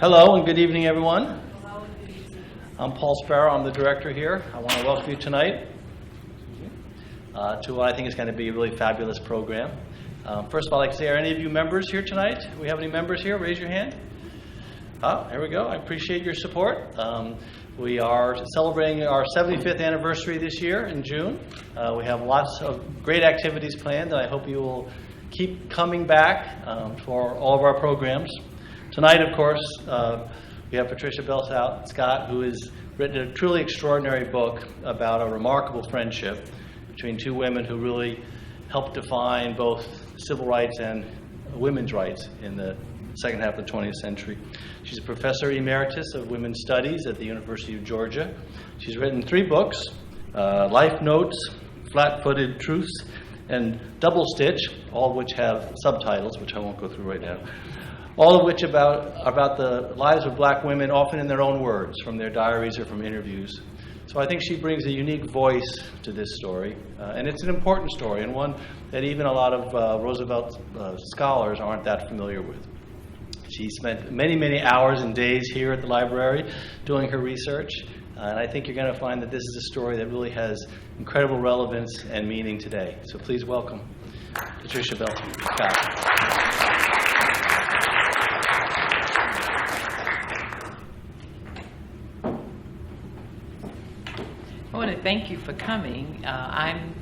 Hello and good evening, everyone. I'm Paul Sparrow. I'm the director here. I want to welcome you tonight to what I think is going to be a really fabulous program. First of all, I'd like to say, are any of you members here tonight? Do we have any members here? Raise your hand. There we go. I appreciate your support. We are celebrating our 75th anniversary this year in June. We have lots of great activities planned, and I hope you will keep coming back for all of our programs. Tonight, of course, we have Patricia Bell-Scott, who has written a truly extraordinary book about a remarkable friendship between two women who really helped define both civil rights and women's rights in the second half of the 20th century. She's a professor emeritus of women's studies at the University of Georgia. She's written 3 books, Life Notes, Flat-Footed Truths, and Double Stitch, all of which have subtitles, which I won't go through right now. All of which about the lives of black women, often in their own words, from their diaries or from interviews. So I think she brings a unique voice to this story, and it's an important story, and one that even a lot of Roosevelt scholars aren't that familiar with. She spent many, many hours and days here at the library doing her research, and I think you're going to find that this is a story that really has incredible relevance and meaning today. So please welcome Patricia Bell-Scott. I want to thank you for coming. I'm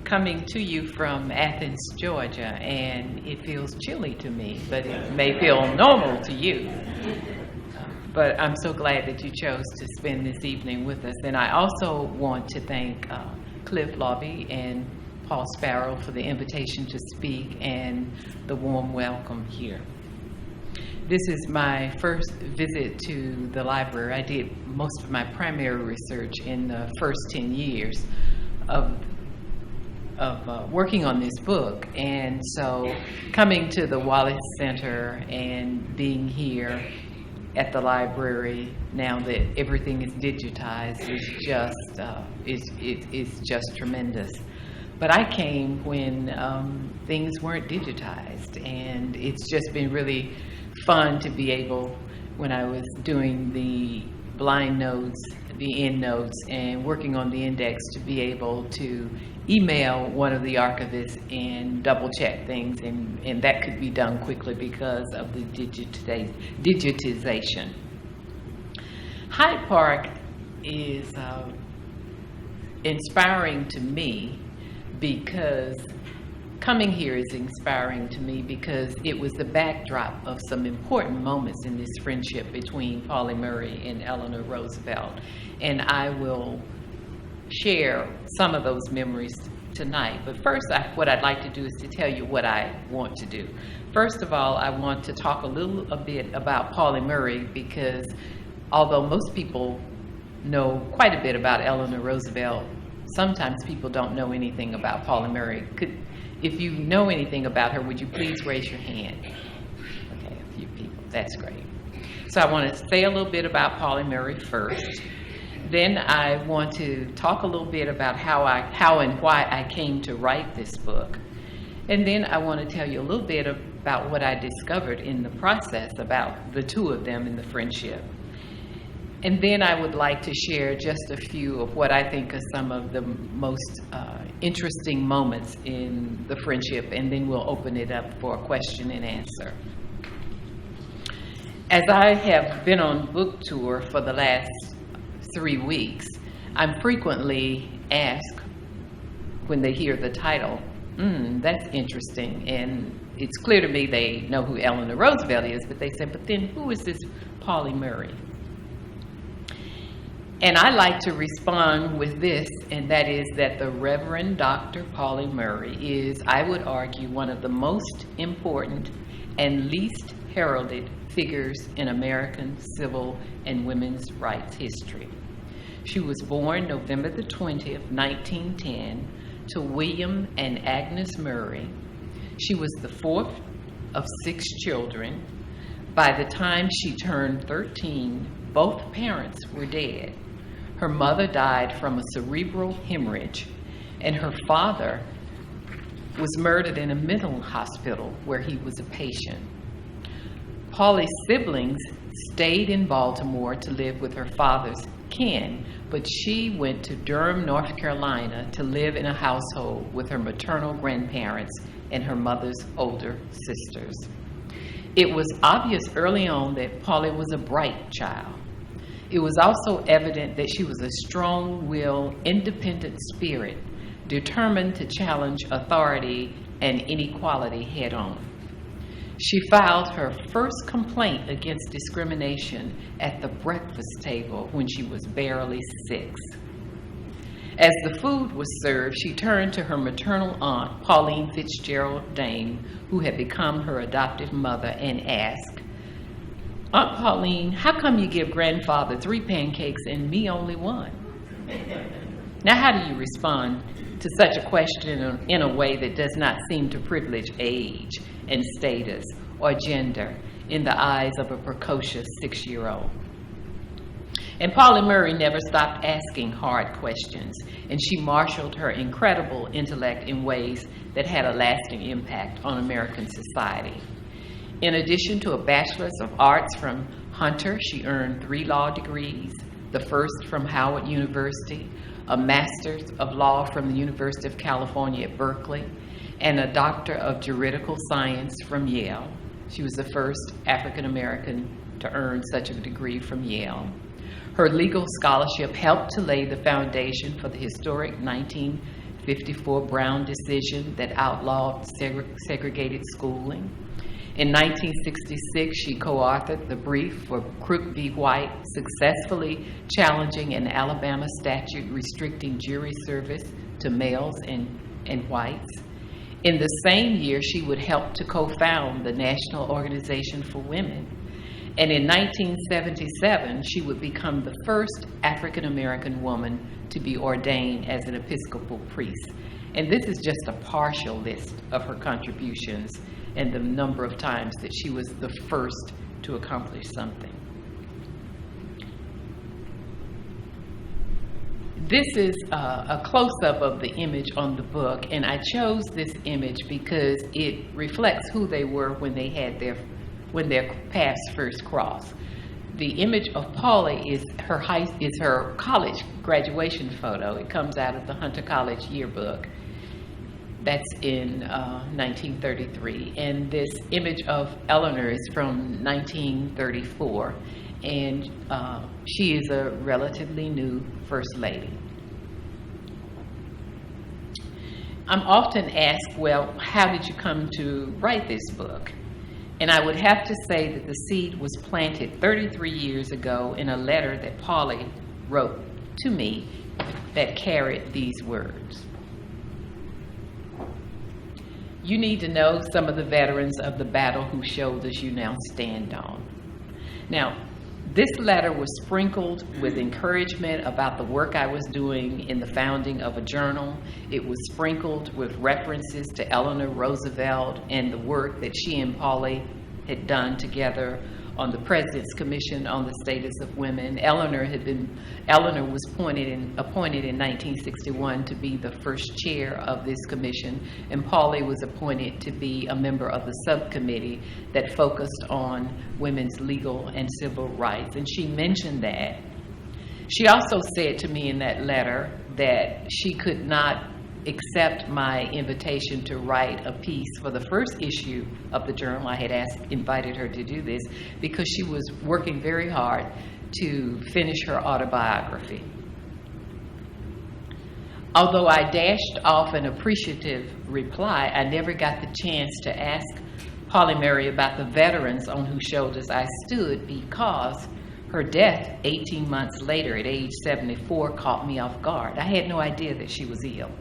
coming to you from Athens, Georgia, and it feels chilly to me, but it may feel normal to you. But I'm so glad that you chose to spend this evening with us. And I also want to thank Cliff Lobby and Paul Sparrow for the invitation to speak and the warm welcome here. This is my first visit to the library. I did most of my primary research in the first 10 years of working on this book. And so coming to the Wallace Center and being here at the library now that everything is digitized is just tremendous. But I came when things weren't digitized, and it's just been really fun to be able, when I was doing the blind notes, the end notes, and working on the index, to be able to email one of the archivists and double check things, and that could be done quickly because of the digitization. Hyde Park is inspiring to me because coming here is inspiring to me because it was the backdrop of some important moments in this friendship between Pauli Murray and Eleanor Roosevelt. And I will share some of those memories tonight. But first, what I'd like to do is to tell you what I want to do. First of all, I want to talk a bit about Pauli Murray, because although most people know quite a bit about Eleanor Roosevelt, sometimes people don't know anything about Pauli Murray. If you know anything about her, would you please raise your hand? Okay, a few people. That's great. So I want to say a little bit about Pauli Murray first. Then I want to talk a little bit about how and why I came to write this book. And then I want to tell you a little bit about what I discovered in the process about the two of them and the friendship. And then I would like to share just a few of what I think are some of the most interesting moments in the friendship, and then we'll open it up for a question and answer. As I have been on book tour for the last 3 weeks, I'm frequently asked when they hear the title, that's interesting, and it's clear to me they know who Eleanor Roosevelt is, but they say, but then who is this Pauli Murray? And I like to respond with this, and that is that the Reverend Dr. Pauli Murray is, I would argue, one of the most important and least heralded figures in American civil and women's rights history. She was born November the 20th, 1910, to William and Agnes Murray. She was the 4th of 6 children. By the time she turned 13, both parents were dead. Her mother died from a cerebral hemorrhage, and her father was murdered in a mental hospital where he was a patient. Pauli's siblings stayed in Baltimore to live with her father's kin, but she went to Durham, North Carolina to live in a household with her maternal grandparents and her mother's older sisters. It was obvious early on that Pauli was a bright child. It was also evident that she was a strong-willed, independent spirit, determined to challenge authority and inequality head-on. She filed her first complaint against discrimination at the breakfast table when she was barely 6. As the food was served, she turned to her maternal aunt, Pauline Fitzgerald Dane, who had become her adoptive mother, and asked, "Aunt Pauline, how come you give grandfather 3 pancakes and me only 1? Now, how do you respond to such a question in a way that does not seem to privilege age and status or gender in the eyes of a precocious 6-year-old? And Pauli Murray never stopped asking hard questions, and she marshaled her incredible intellect in ways that had a lasting impact on American society. In addition to a Bachelor's of Arts from Hunter, she earned 3 law degrees, the first from Howard University, a Master's of Law from the University of California at Berkeley, and a Doctor of Juridical Science from Yale. She was the first African American to earn such a degree from Yale. Her legal scholarship helped to lay the foundation for the historic 1954 Brown decision that outlawed segregated schooling. In 1966, she co-authored the brief for Crook v. White, successfully challenging an Alabama statute restricting jury service to males and whites. In the same year, she would help to co-found the National Organization for Women. And in 1977, she would become the first African-American woman to be ordained as an Episcopal priest. And this is just a partial list of her contributions and the number of times that she was the first to accomplish something. This is a close-up of the image on the book, and I chose this image because it reflects who they were when their paths first crossed. The image of Pauli is her college graduation photo. It comes out of the Hunter College yearbook. That's in 1933. And this image of Eleanor is from 1934. And she is a relatively new First Lady. I'm often asked, well, how did you come to write this book? And I would have to say that the seed was planted 33 years ago in a letter that Pauli wrote to me that carried these words. You need to know some of the veterans of the battle whose shoulders you now stand on. Now, this letter was sprinkled with encouragement about the work I was doing in the founding of a journal. It was sprinkled with references to Eleanor Roosevelt and the work that she and Pauli had done together on the President's Commission on the Status of Women. Eleanor was appointed in 1961 to be the first chair of this commission, and Pauli was appointed to be a member of the subcommittee that focused on women's legal and civil rights. And she mentioned that. She also said to me in that letter that she could not accept my invitation to write a piece for the first issue of the journal. I had invited her to do this because she was working very hard to finish her autobiography. Although I dashed off an appreciative reply, I never got the chance to ask Pauli Murray about the veterans on whose shoulders I stood, because her death 18 months later at age 74 caught me off guard. I had no idea that she was ill.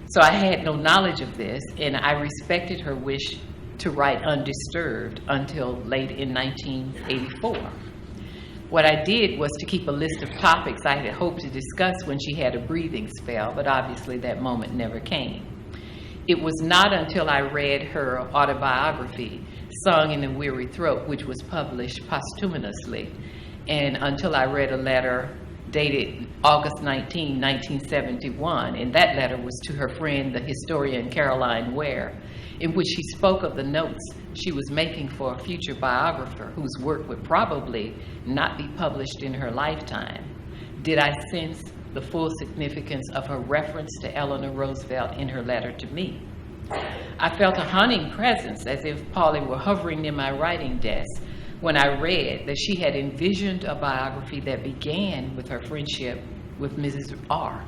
So I had no knowledge of this, and I respected her wish to write undisturbed until late in 1984. What I did was to keep a list of topics I had hoped to discuss when she had a breathing spell, but obviously that moment never came. It was not until I read her autobiography, Song in a Weary Throat, which was published posthumously, and until I read a letter dated August 19, 1971, and that letter was to her friend, the historian Caroline Ware, in which she spoke of the notes she was making for a future biographer whose work would probably not be published in her lifetime. Did I sense the full significance of her reference to Eleanor Roosevelt in her letter to me? I felt a haunting presence, as if Pauli were hovering near my writing desk, when I read that she had envisioned a biography that began with her friendship with Mrs. R.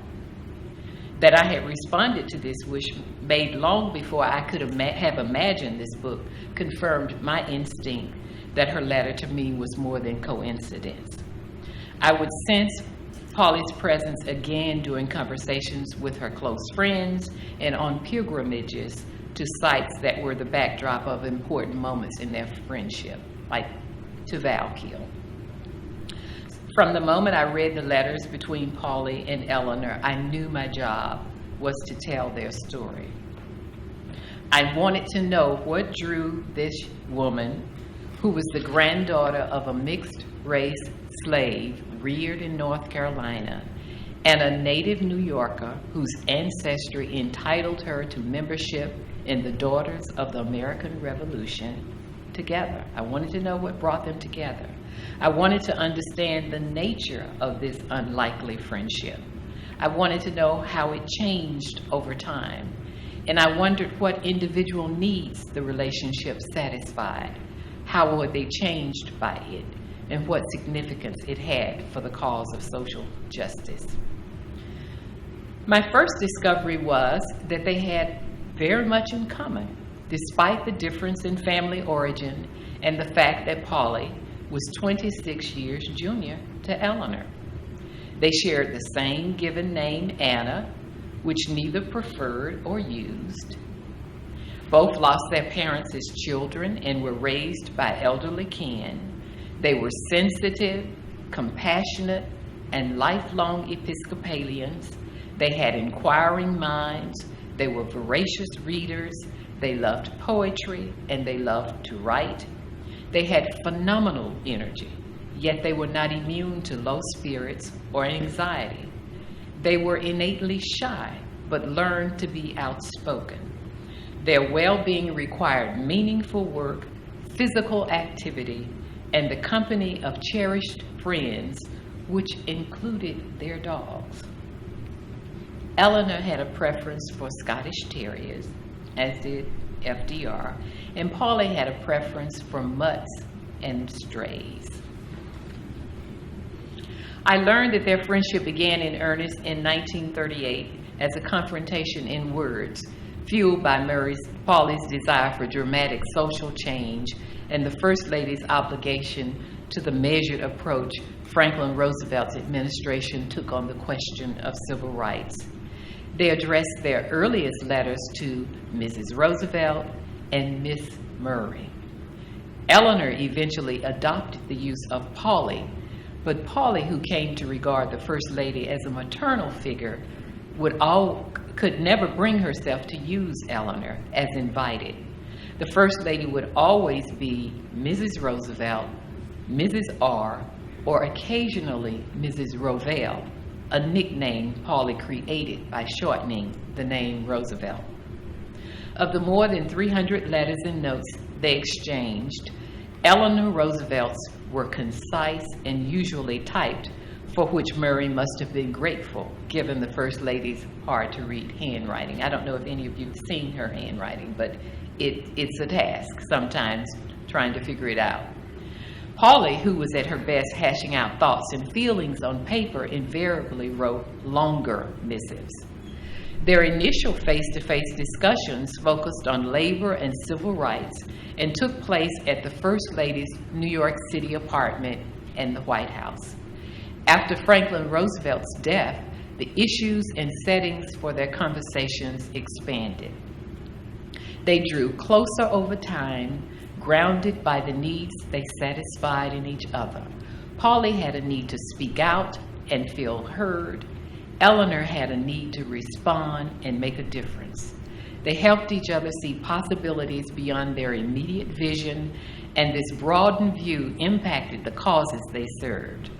That I had responded to this wish made long before I could have imagined this book confirmed my instinct that her letter to me was more than coincidence. I would sense Pauli's presence again during conversations with her close friends and on pilgrimages to sites that were the backdrop of important moments in their friendship, like to Val-Kill. From the moment I read the letters between Pauli and Eleanor, I knew my job was to tell their story. I wanted to know what drew this woman, who was the granddaughter of a mixed-race slave reared in North Carolina, and a native New Yorker whose ancestry entitled her to membership in the Daughters of the American Revolution, together. I wanted to know what brought them together. I wanted to understand the nature of this unlikely friendship. I wanted to know how it changed over time. And I wondered what individual needs the relationship satisfied. How were they changed by it? And what significance it had for the cause of social justice. My first discovery was that they had very much in common, despite the difference in family origin and the fact that Pauli was 26 years junior to Eleanor. They shared the same given name, Anna, which neither preferred or used. Both lost their parents as children and were raised by elderly kin. They were sensitive, compassionate, and lifelong Episcopalians. They had inquiring minds. They were voracious readers. They loved poetry, and they loved to write. They had phenomenal energy, yet they were not immune to low spirits or anxiety. They were innately shy, but learned to be outspoken. Their well-being required meaningful work, physical activity, and the company of cherished friends, which included their dogs. Eleanor had a preference for Scottish Terriers, as did FDR, and Pauli had a preference for mutts and strays. I learned that their friendship began in earnest in 1938 as a confrontation in words, fueled by Pauli's desire for dramatic social change and the First Lady's obligation to the measured approach Franklin Roosevelt's administration took on the question of civil rights. They addressed their earliest letters to Mrs. Roosevelt and Miss Murray. Eleanor eventually adopted the use of Pauli, but Pauli, who came to regard the First Lady as a maternal figure, could never bring herself to use Eleanor as invited. The First Lady would always be Mrs. Roosevelt, Mrs. R, or occasionally Mrs. Rovell, a nickname Pauli created by shortening the name Roosevelt. Of the more than 300 letters and notes they exchanged, Eleanor Roosevelt's were concise and usually typed, for which Murray must have been grateful, given the First Lady's hard-to-read handwriting. I don't know if any of you have seen her handwriting, but it's a task sometimes trying to figure it out. Pauli, who was at her best hashing out thoughts and feelings on paper, invariably wrote longer missives. Their initial face-to-face discussions focused on labor and civil rights and took place at the First Lady's New York City apartment and the White House. After Franklin Roosevelt's death, the issues and settings for their conversations expanded. They drew closer over time, grounded by the needs they satisfied in each other. Pauli had a need to speak out and feel heard. Eleanor had a need to respond and make a difference. They helped each other see possibilities beyond their immediate vision, and this broadened view impacted the causes they served.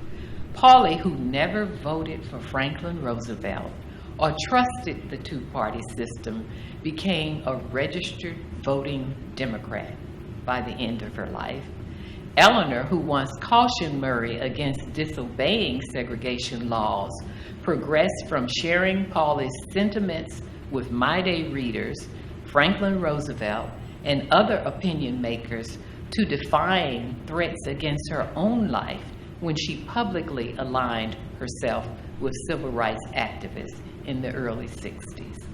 Pauli, who never voted for Franklin Roosevelt or trusted the two-party system, became a registered voting Democrat by the end of her life. Eleanor, who once cautioned Murray against disobeying segregation laws, progressed from sharing Pauli's sentiments with My Day readers, Franklin Roosevelt, and other opinion makers to defying threats against her own life when she publicly aligned herself with civil rights activists in the early 60s.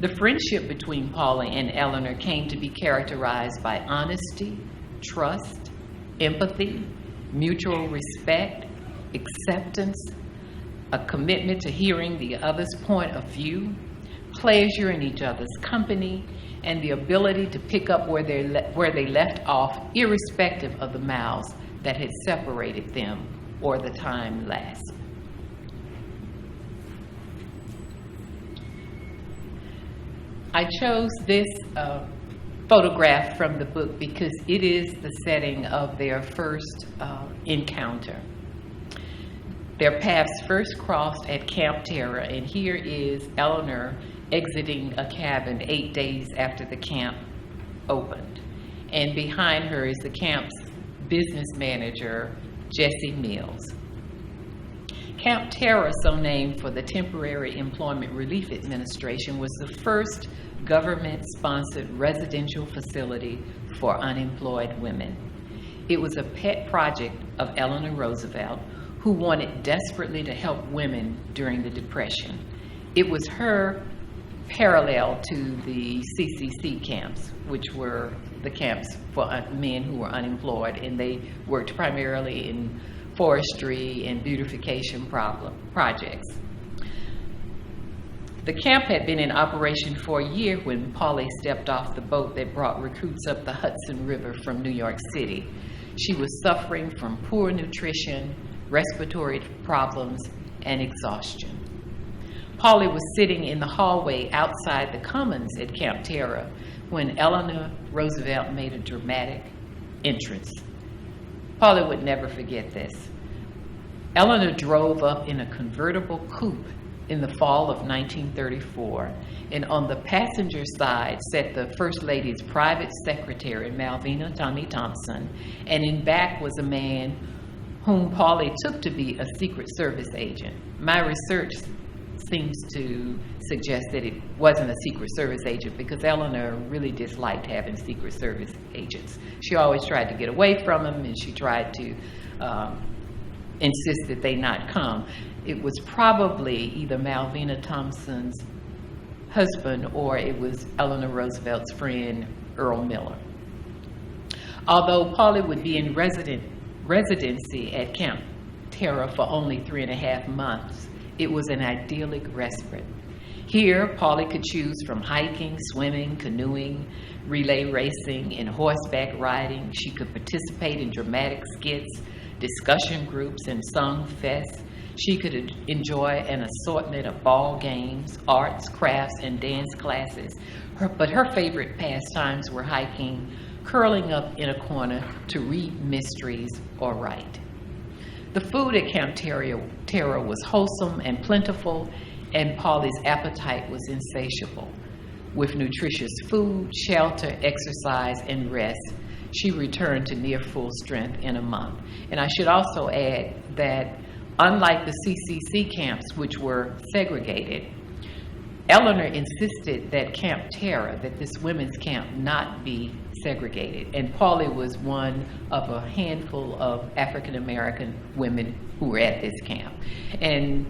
The friendship between Pauli and Eleanor came to be characterized by honesty, trust, empathy, mutual respect, acceptance, a commitment to hearing the other's point of view, pleasure in each other's company, and the ability to pick up where they left off, irrespective of the miles that had separated them or the time lapse. I chose this photograph from the book because it is the setting of their first encounter. Their paths first crossed at Camp Tera, and here is Eleanor exiting a cabin 8 days after the camp opened. And behind her is the camp's business manager, Jesse Mills. Camp Tera, so named for the Temporary Employment Relief Administration, was the first government-sponsored residential facility for unemployed women. It was a pet project of Eleanor Roosevelt, who wanted desperately to help women during the Depression. It was her parallel to the CCC camps, which were the camps for men who were unemployed, and they worked primarily in forestry and beautification projects. The camp had been in operation for a year when Pauli stepped off the boat that brought recruits up the Hudson River from New York City. She was suffering from poor nutrition, respiratory problems, and exhaustion. Pauli was sitting in the hallway outside the Commons at Camp Tera when Eleanor Roosevelt made a dramatic entrance. Pauli would never forget this. Eleanor drove up in a convertible coupe in the fall of 1934, and on the passenger side sat the First Lady's private secretary, Malvina Tommy Thompson, and in back was a man whom Pauli took to be a Secret Service agent. My research seems to suggest that it wasn't a Secret Service agent because Eleanor really disliked having Secret Service agents. She always tried to get away from them, and she tried to insist that they not come. It was probably either Malvina Thompson's husband or it was Eleanor Roosevelt's friend, Earl Miller. Although Pauli would be in residency at Camp Tera for only 3.5 months, it was an idyllic respite. Here, Pauli could choose from hiking, swimming, canoeing, relay racing, and horseback riding. She could participate in dramatic skits, discussion groups, and song fests. She could enjoy an assortment of ball games, arts, crafts, and dance classes. But her favorite pastimes were hiking, curling up in a corner to read mysteries or write. The food at Camp Tera was wholesome and plentiful, and Pauli's appetite was insatiable. With nutritious food, shelter, exercise, and rest, she returned to near full strength in a month. And I should also add that unlike the CCC camps, which were segregated, Eleanor insisted that Camp Tera, that this women's camp, not be segregated. And Pauli was one of a handful of African American women who were at this camp. And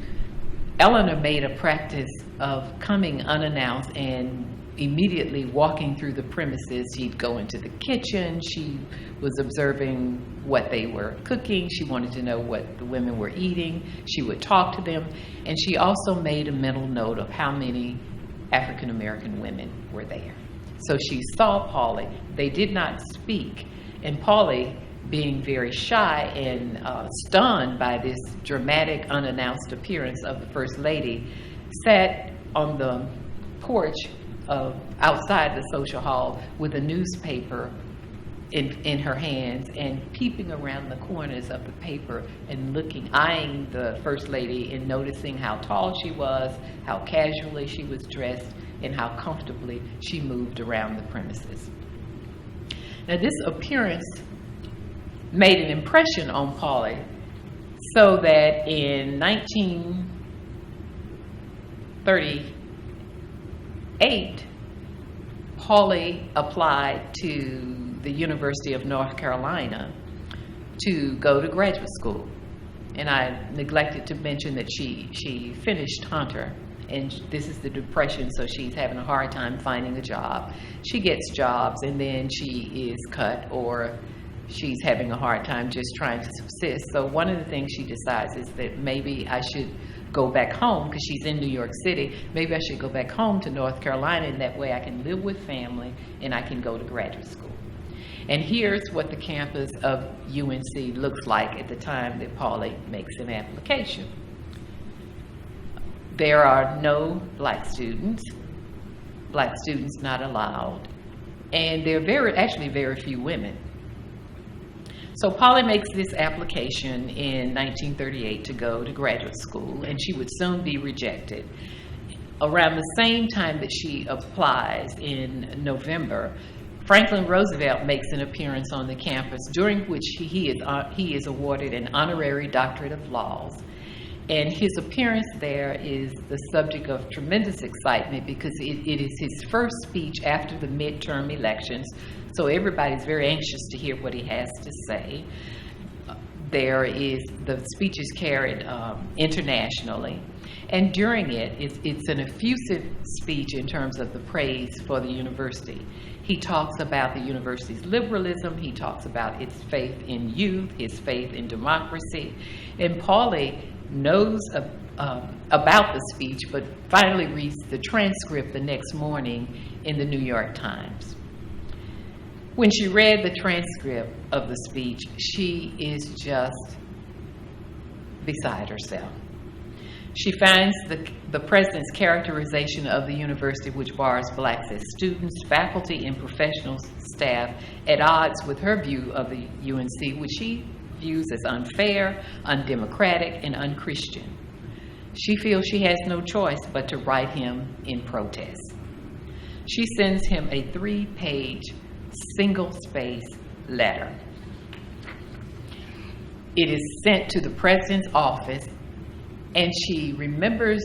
Eleanor made a practice of coming unannounced and immediately walking through the premises. She'd go into the kitchen. She was observing what they were cooking. She wanted to know what the women were eating. She would talk to them. And she also made a mental note of how many African American women were there. So she saw Pauli. They did not speak. And Pauli, being very shy and stunned by this dramatic unannounced appearance of the First Lady, sat on the porch outside the social hall with a newspaper in her hands and peeping around the corners of the paper and eyeing the First Lady and noticing how tall she was, how casually she was dressed, and how comfortably she moved around the premises. Now, this appearance made an impression on Pauli, so that in 1938, Pauli applied to the University of North Carolina to go to graduate school. And I neglected to mention that she finished Hunter, and this is the Depression, so she's having a hard time finding a job. She gets jobs, and then she is cut, or she's having a hard time just trying to subsist. So one of the things she decides is that maybe I should go back home, because she's in New York City. Maybe I should go back home to North Carolina, and that way I can live with family and I can go to graduate school. And here's what the campus of UNC looks like at the time that Pauli makes an application. There are no black students not allowed, and there are actually very few women. So Pauli makes this application in 1938 to go to graduate school, and she would soon be rejected. Around the same time that she applies in November, Franklin Roosevelt makes an appearance on the campus, during which he is awarded an honorary doctorate of laws. And his appearance there is the subject of tremendous excitement, because it is his first speech after the midterm elections. So everybody's very anxious to hear what he has to say. The speech is carried internationally. And during it's an effusive speech in terms of the praise for the university. He talks about the university's liberalism. He talks about its faith in youth, its faith in democracy. And Pauli knows about the speech, but finally reads the transcript the next morning in the New York Times. When she read the transcript of the speech, she is just beside herself. She finds the president's characterization of the university, which bars blacks as students, faculty, and professional staff, at odds with her view of the UNC, which she views as unfair, undemocratic, and unchristian. She feels she has no choice but to write him in protest. She sends him a 3-page, single-space letter. It is sent to the president's office, and she remembers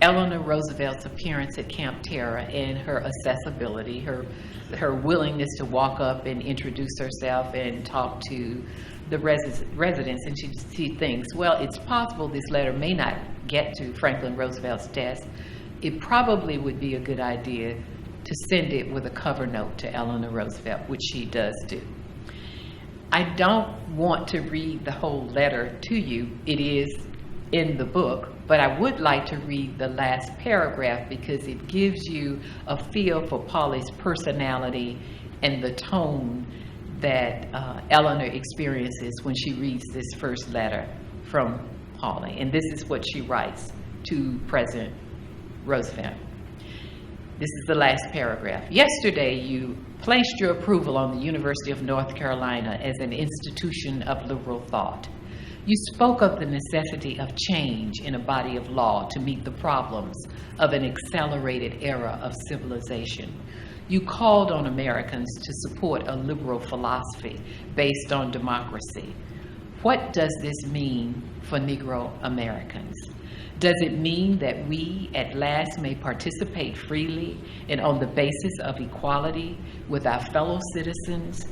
Eleanor Roosevelt's appearance at Camp Tera and her accessibility, her willingness to walk up and introduce herself and talk to the residents. And she thinks, well, it's possible this letter may not get to Franklin Roosevelt's desk. It probably would be a good idea to send it with a cover note to Eleanor Roosevelt, which she does do. I don't want to read the whole letter to you. It is in the book, but I would like to read the last paragraph, because it gives you a feel for Pauli's personality and the tone that Eleanor experiences when she reads this first letter from Pauli. And this is what she writes to President Roosevelt. This is the last paragraph. Yesterday, you placed your approval on the University of North Carolina as an institution of liberal thought. You spoke of the necessity of change in a body of law to meet the problems of an accelerated era of civilization. You called on Americans to support a liberal philosophy based on democracy. What does this mean for Negro Americans? Does it mean that we at last may participate freely and on the basis of equality with our fellow citizens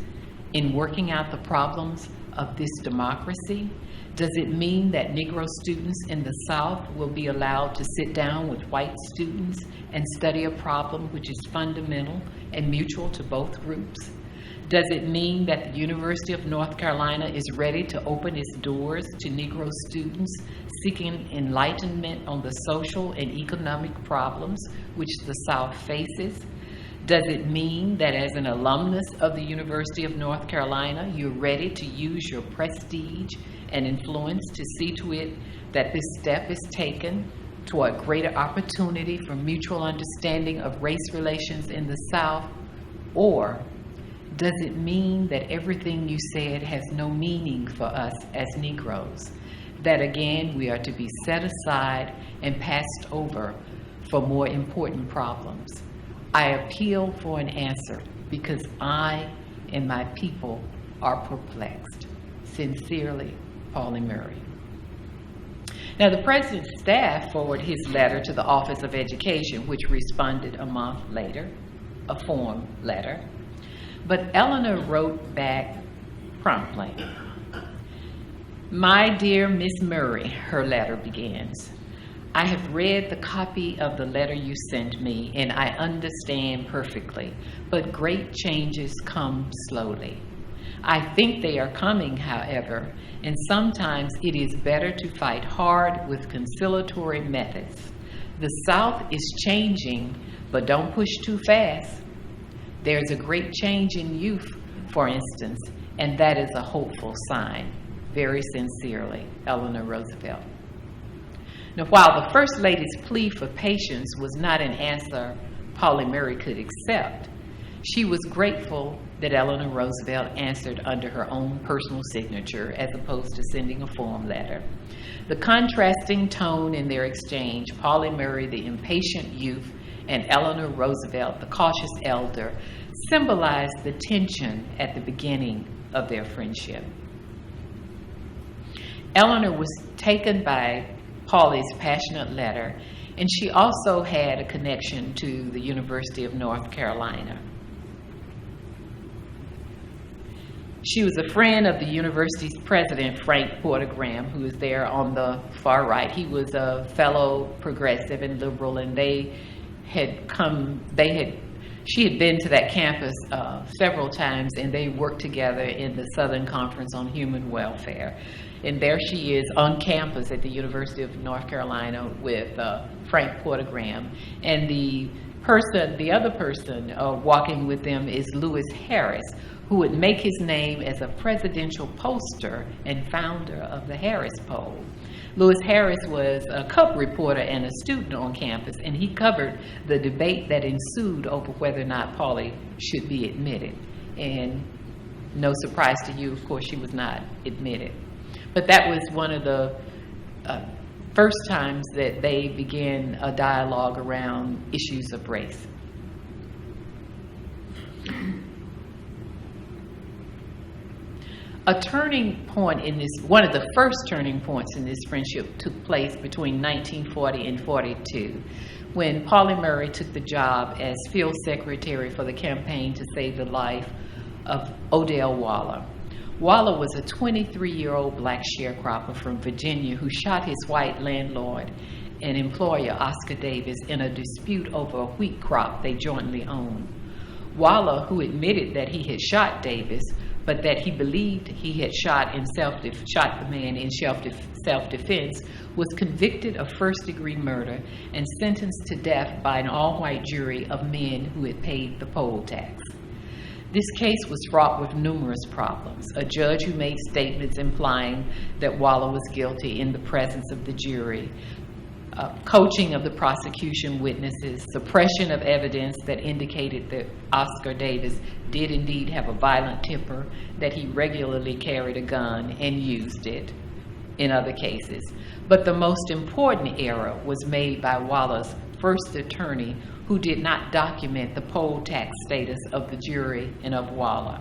in working out the problems of this democracy? Does it mean that Negro students in the South will be allowed to sit down with white students and study a problem which is fundamental and mutual to both groups? Does it mean that the University of North Carolina is ready to open its doors to Negro students seeking enlightenment on the social and economic problems which the South faces? Does it mean that as an alumnus of the University of North Carolina, you're ready to use your prestige and influence to see to it that this step is taken toward greater opportunity for mutual understanding of race relations in the South? Or Does it mean that everything you said has no meaning for us as Negroes? That again, we are to be set aside and passed over for more important problems? I appeal for an answer because I and my people are perplexed. Sincerely, Pauli Murray. Now, the President's staff forwarded his letter to the Office of Education, which responded a month later, a form letter. But Eleanor wrote back promptly. My dear Miss Murray, her letter begins. I have read the copy of the letter you sent me, and I understand perfectly, but great changes come slowly. I think they are coming, however, and sometimes it is better to fight hard with conciliatory methods. The South is changing, but don't push too fast. There's a great change in youth, for instance, and that is a hopeful sign. Very sincerely, Eleanor Roosevelt. Now, while the First Lady's plea for patience was not an answer Pauli Murray could accept, she was grateful that Eleanor Roosevelt answered under her own personal signature as opposed to sending a form letter. The contrasting tone in their exchange, Pauli Murray, the impatient youth, and Eleanor Roosevelt, the cautious elder, symbolized the tension at the beginning of their friendship. Eleanor was taken by Pauli's passionate letter, and she also had a connection to the University of North Carolina. She was a friend of the university's president, Frank Porter Graham, who was there on the far right. He was a fellow progressive and liberal, and she had been to that campus several times, and they worked together in the Southern Conference on Human Welfare. And there she is on campus at the University of North Carolina with Frank Porter Graham. And the other person walking with them is Lewis Harris, who would make his name as a presidential poster and founder of the Harris Poll. Lewis Harris was a cub reporter and a student on campus, and he covered the debate that ensued over whether or not Pauli should be admitted. And no surprise to you, of course, she was not admitted. But that was one of the first times that they began a dialogue around issues of race. A turning point in this, one of the first turning points in this friendship took place between 1940 and 42, when Pauli Murray took the job as field secretary for the campaign to save the life of Odell Waller. Waller was a 23-year-old black sharecropper from Virginia who shot his white landlord and employer, Oscar Davis, in a dispute over a wheat crop they jointly owned. Waller, who admitted that he had shot Davis, but that he believed he had shot the man in self-defense, was convicted of first-degree murder and sentenced to death by an all-white jury of men who had paid the poll tax. This case was fraught with numerous problems. A judge who made statements implying that Waller was guilty in the presence of the jury, coaching of the prosecution witnesses, suppression of evidence that indicated that Oscar Davis did indeed have a violent temper, that he regularly carried a gun and used it in other cases. But the most important error was made by Waller's first attorney, who did not document the poll tax status of the jury and of Waller.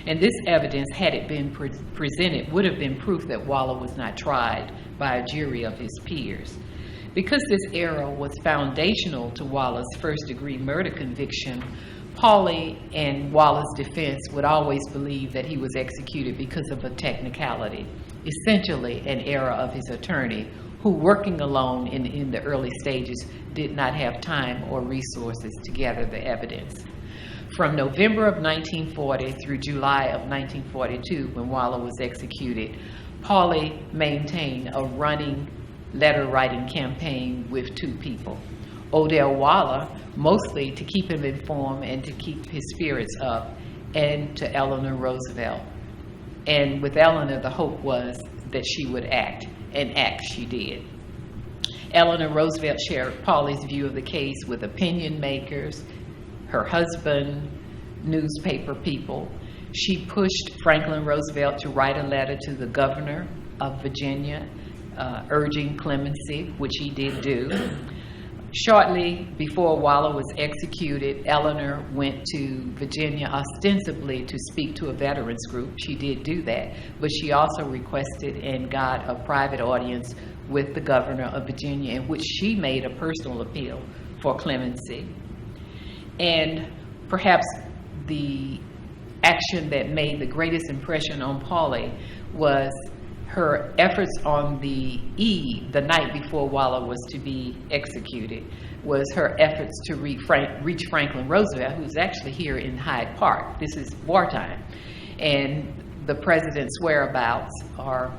And this evidence, had it been presented, would have been proof that Waller was not tried by a jury of his peers. Because this error was foundational to Waller's first-degree murder conviction, Pauli and Waller's defense would always believe that he was executed because of a technicality, essentially an error of his attorney, who, working alone in the early stages, did not have time or resources to gather the evidence. From November of 1940 through July of 1942, when Waller was executed, Pauli maintained a running letter-writing campaign with two people. Odell Waller, mostly to keep him informed and to keep his spirits up, and to Eleanor Roosevelt. And with Eleanor, the hope was that she would act, and act she did. Eleanor Roosevelt shared Pauli's view of the case with opinion makers, her husband, newspaper people, She pushed Franklin Roosevelt to write a letter to the governor of Virginia urging clemency, which he did do. Shortly before Waller was executed, Eleanor went to Virginia ostensibly to speak to a veterans group. She did do that, but she also requested and got a private audience with the governor of Virginia, in which she made a personal appeal for clemency. And perhaps the action that made the greatest impression on Pauli was her efforts on the night before Waller was to be executed, was her efforts to reach Franklin Roosevelt, who's actually here in Hyde Park. This is wartime. And the president's whereabouts are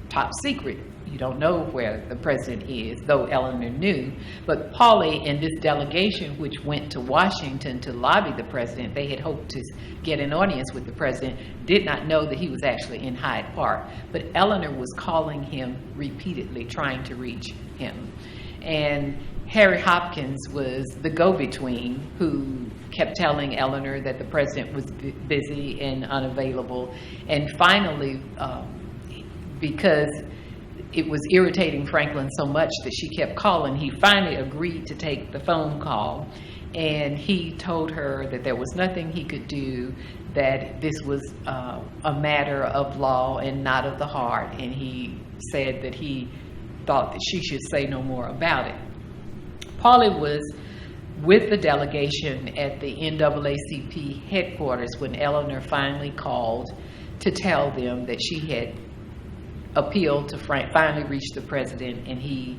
top secret. You don't know where the president is, though Eleanor knew. But Pauli and this delegation, which went to Washington to lobby the president, they had hoped to get an audience with the president, did not know that he was actually in Hyde Park. But Eleanor was calling him repeatedly, trying to reach him. And Harry Hopkins was the go-between who kept telling Eleanor that the president was busy and unavailable. And finally, because it was irritating Franklin so much that she kept calling, he finally agreed to take the phone call, and he told her that there was nothing he could do, that this was a matter of law and not of the heart, and he said that he thought that she should say no more about it. Pauli was with the delegation at the NAACP headquarters when Eleanor finally called to tell them that she had appealed to finally reach the president, and he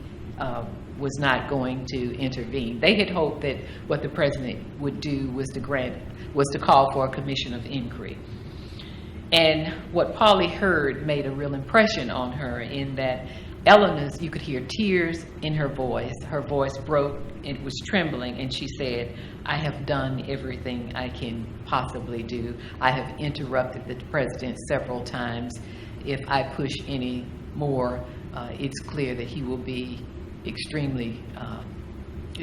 was not going to intervene. They had hoped that what the president would do was to call for a commission of inquiry. And what Pauli heard made a real impression on her, in that Eleanor's, you could hear tears in her voice. Her voice broke, it was trembling, and she said, "I have done everything I can possibly do. I have interrupted the president several times. If I push any more, it's clear that he will be extremely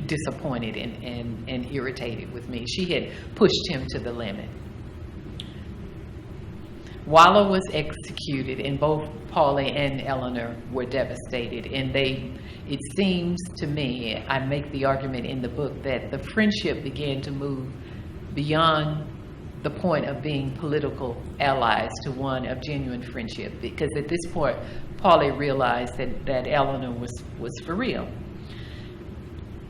disappointed and irritated with me." She had pushed him to the limit. Waller was executed, and both Pauli and Eleanor were devastated. And it seems to me, I make the argument in the book, that the friendship began to move beyond the point of being political allies to one of genuine friendship, because at this point, Pauli realized that Eleanor was for real.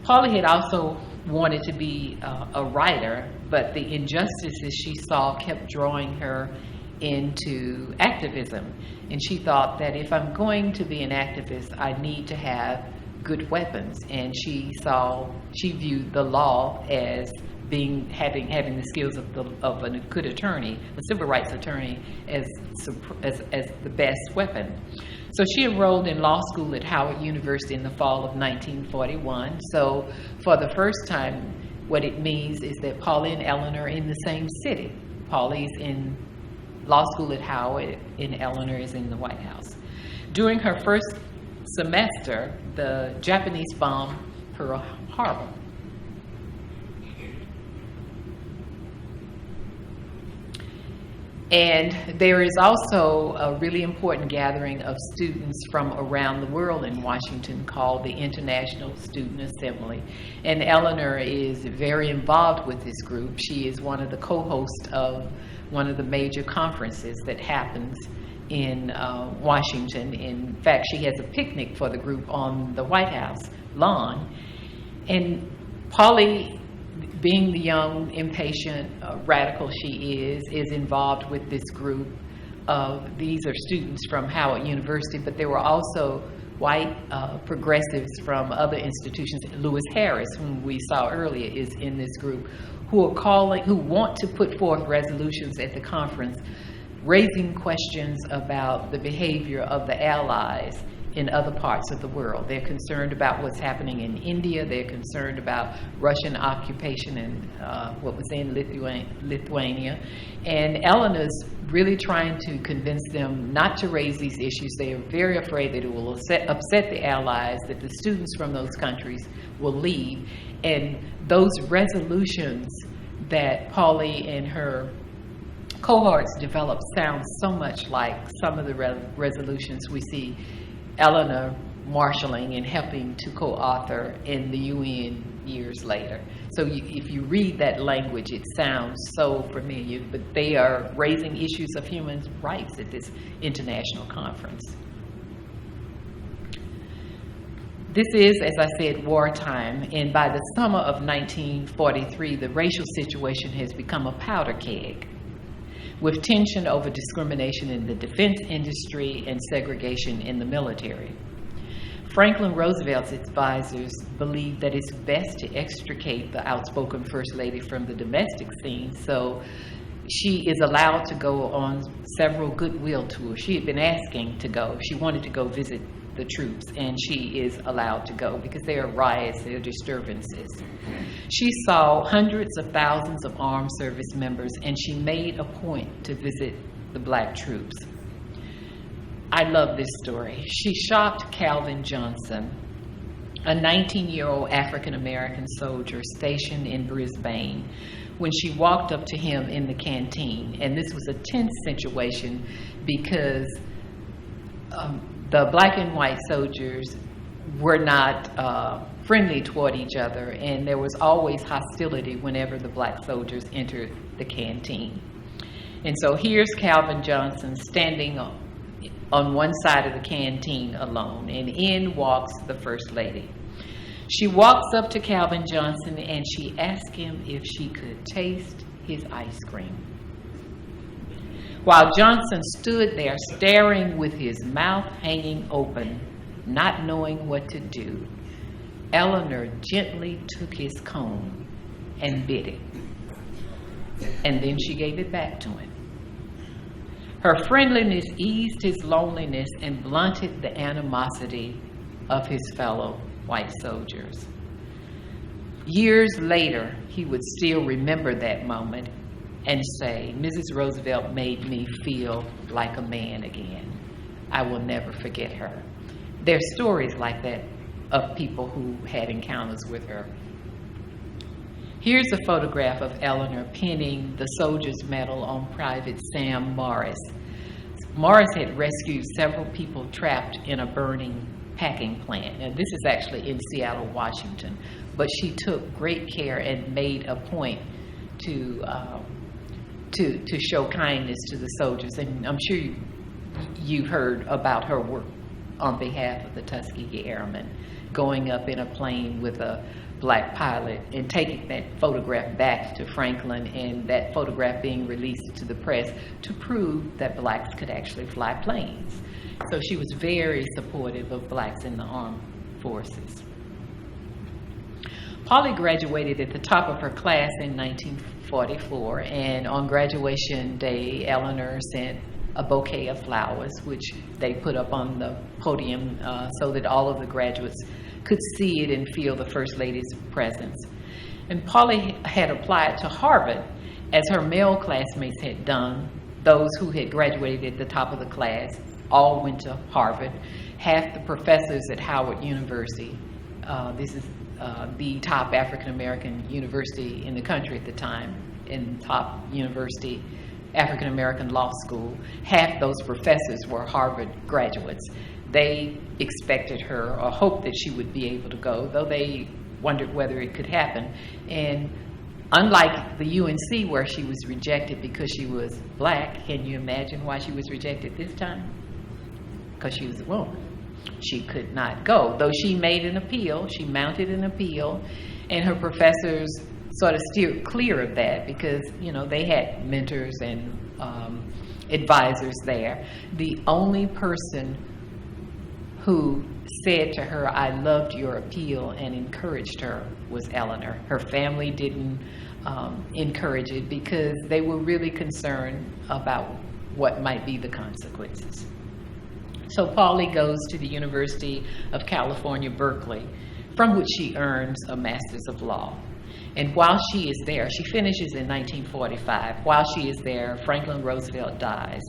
Pauli had also wanted to be a writer, but the injustices she saw kept drawing her into activism. And she thought that if I'm going to be an activist, I need to have good weapons. And she viewed the law as having the skills of a good attorney, a civil rights attorney, as the best weapon. So she enrolled in law school at Howard University in the fall of 1941. So for the first time, what it means is that Pauli and Eleanor are in the same city. Pauli's in law school at Howard, and Eleanor is in the White House. During her first semester, the Japanese bombed Pearl Harbor. And there is also a really important gathering of students from around the world in Washington called the International Student Assembly. And Eleanor is very involved with this group. She is one of the co-hosts of one of the major conferences that happens in Washington. In fact, she has a picnic for the group on the White House lawn. And Pauli, being the young, impatient, radical she is involved with this group of, these are students from Howard University, but there were also white progressives from other institutions. Lewis Harris, whom we saw earlier, is in this group, who want to put forth resolutions at the conference, raising questions about the behavior of the Allies in other parts of the world. They're concerned about what's happening in India. They're concerned about Russian occupation in what was in Lithuania. And Eleanor's really trying to convince them not to raise these issues. They are very afraid that it will upset the Allies, that the students from those countries will leave. And those resolutions that Pauli and her cohorts developed sound so much like some of the resolutions we see Eleanor marshaling and helping to co-author in the UN years later. So if you read that language, it sounds so familiar, but they are raising issues of human rights at this international conference. This is, as I said, wartime, and by the summer of 1943, the racial situation has become a powder keg, with tension over discrimination in the defense industry and segregation in the military. Franklin Roosevelt's advisors believe that it's best to extricate the outspoken First Lady from the domestic scene, so she is allowed to go on several goodwill tours. She had been asking to go. She wanted to go visit the troops, and she is allowed to go because there are riots, there are disturbances. She saw hundreds of thousands of armed service members, and she made a point to visit the black troops. I love this story. She shocked Calvin Johnson, a 19-year-old African-American soldier stationed in Brisbane, when she walked up to him in the canteen. And this was a tense situation because the black and white soldiers were not friendly toward each other, and there was always hostility whenever the black soldiers entered the canteen. And so here's Calvin Johnson standing on one side of the canteen alone, and in walks the First Lady. She walks up to Calvin Johnson and she asks him if she could taste his ice cream. While Johnson stood there staring with his mouth hanging open, not knowing what to do, Eleanor gently took his cone and bit it. And then she gave it back to him. Her friendliness eased his loneliness and blunted the animosity of his fellow white soldiers. Years later, he would still remember that moment and say, Mrs. Roosevelt made me feel like a man again. I will never forget her. There are stories like that of people who had encounters with her. Here's a photograph of Eleanor pinning the Soldier's Medal on Private Sam Morris. Morris had rescued several people trapped in a burning packing plant. And this is actually in Seattle, Washington. But she took great care and made a point to show kindness to the soldiers. And I'm sure you've heard about her work on behalf of the Tuskegee Airmen, going up in a plane with a black pilot and taking that photograph back to Franklin, and that photograph being released to the press to prove that blacks could actually fly planes. So she was very supportive of blacks in the armed forces. Pauli graduated at the top of her class in 1944, and on graduation day, Eleanor sent a bouquet of flowers, which they put up on the podium so that all of the graduates could see it and feel the First Lady's presence. And Pauli had applied to Harvard, as her male classmates had done. Those who had graduated at the top of the class all went to Harvard. Half the professors at Howard University, this is the top African-American university in the country at the time, and top university African-American law school, half those professors were Harvard graduates. They expected her or hoped that she would be able to go, though they wondered whether it could happen. And unlike the UNC where she was rejected because she was black, can you imagine why she was rejected this time? Because she was a woman. She could not go, though she made an appeal, she mounted an appeal, and her professors sort of steered clear of that because, you know, they had mentors and advisors there. The only person who said to her, I loved your appeal, and encouraged her was Eleanor. Her family didn't encourage it because they were really concerned about what might be the consequences. So Pauli goes to the University of California, Berkeley, from which she earns a Master's of Law. And while she is there, she finishes in 1945. While she is there, Franklin Roosevelt dies,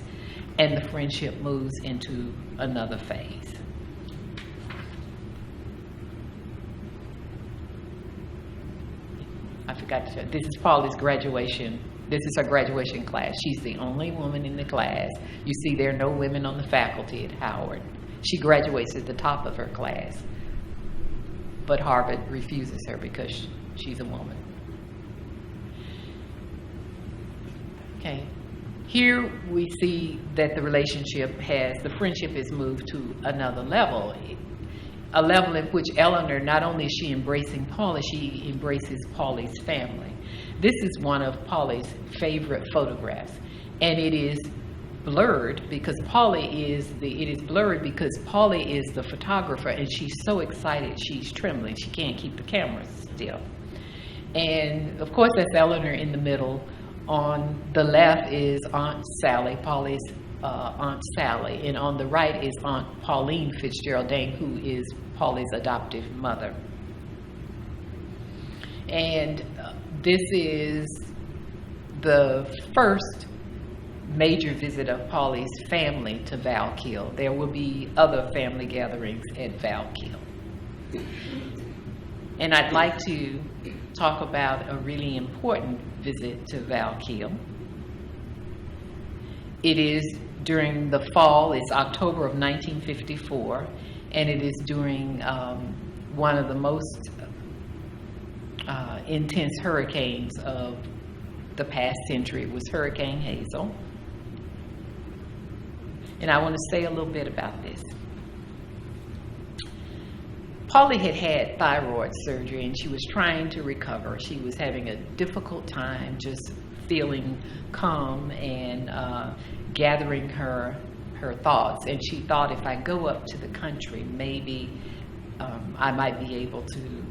and the friendship moves into another phase. I forgot to say, this is Pauli's graduation This is her graduation class. She's the only woman in the class. You see, there are no women on the faculty at Howard. She graduates at the top of her class. But Harvard refuses her because she's a woman. Okay. Here we see that the friendship has moved to another level. A level in which Eleanor, not only is she embracing Pauli, she embraces Pauli's family. This is one of Pauli's favorite photographs, and it is blurred because Pauli is the photographer, and she's so excited she's trembling. She can't keep the camera still. And of course, that's Eleanor in the middle. On the left is Aunt Sally, Pauli's Aunt Sally, and on the right is Aunt Pauline Fitzgerald-Dane, who is Pauli's adoptive mother. And this is the first major visit of Pauli's family to Val-Kill. There will be other family gatherings at Val-Kill. And I'd like to talk about a really important visit to Val-Kill. It is during the fall, it's October of 1954, and it is during one of the most intense hurricanes of the past century. It was Hurricane Hazel. And I want to say a little bit about this. Pauli had had thyroid surgery and she was trying to recover. She was having a difficult time just feeling calm and gathering her thoughts. And she thought, if I go up to the country, maybe I might be able to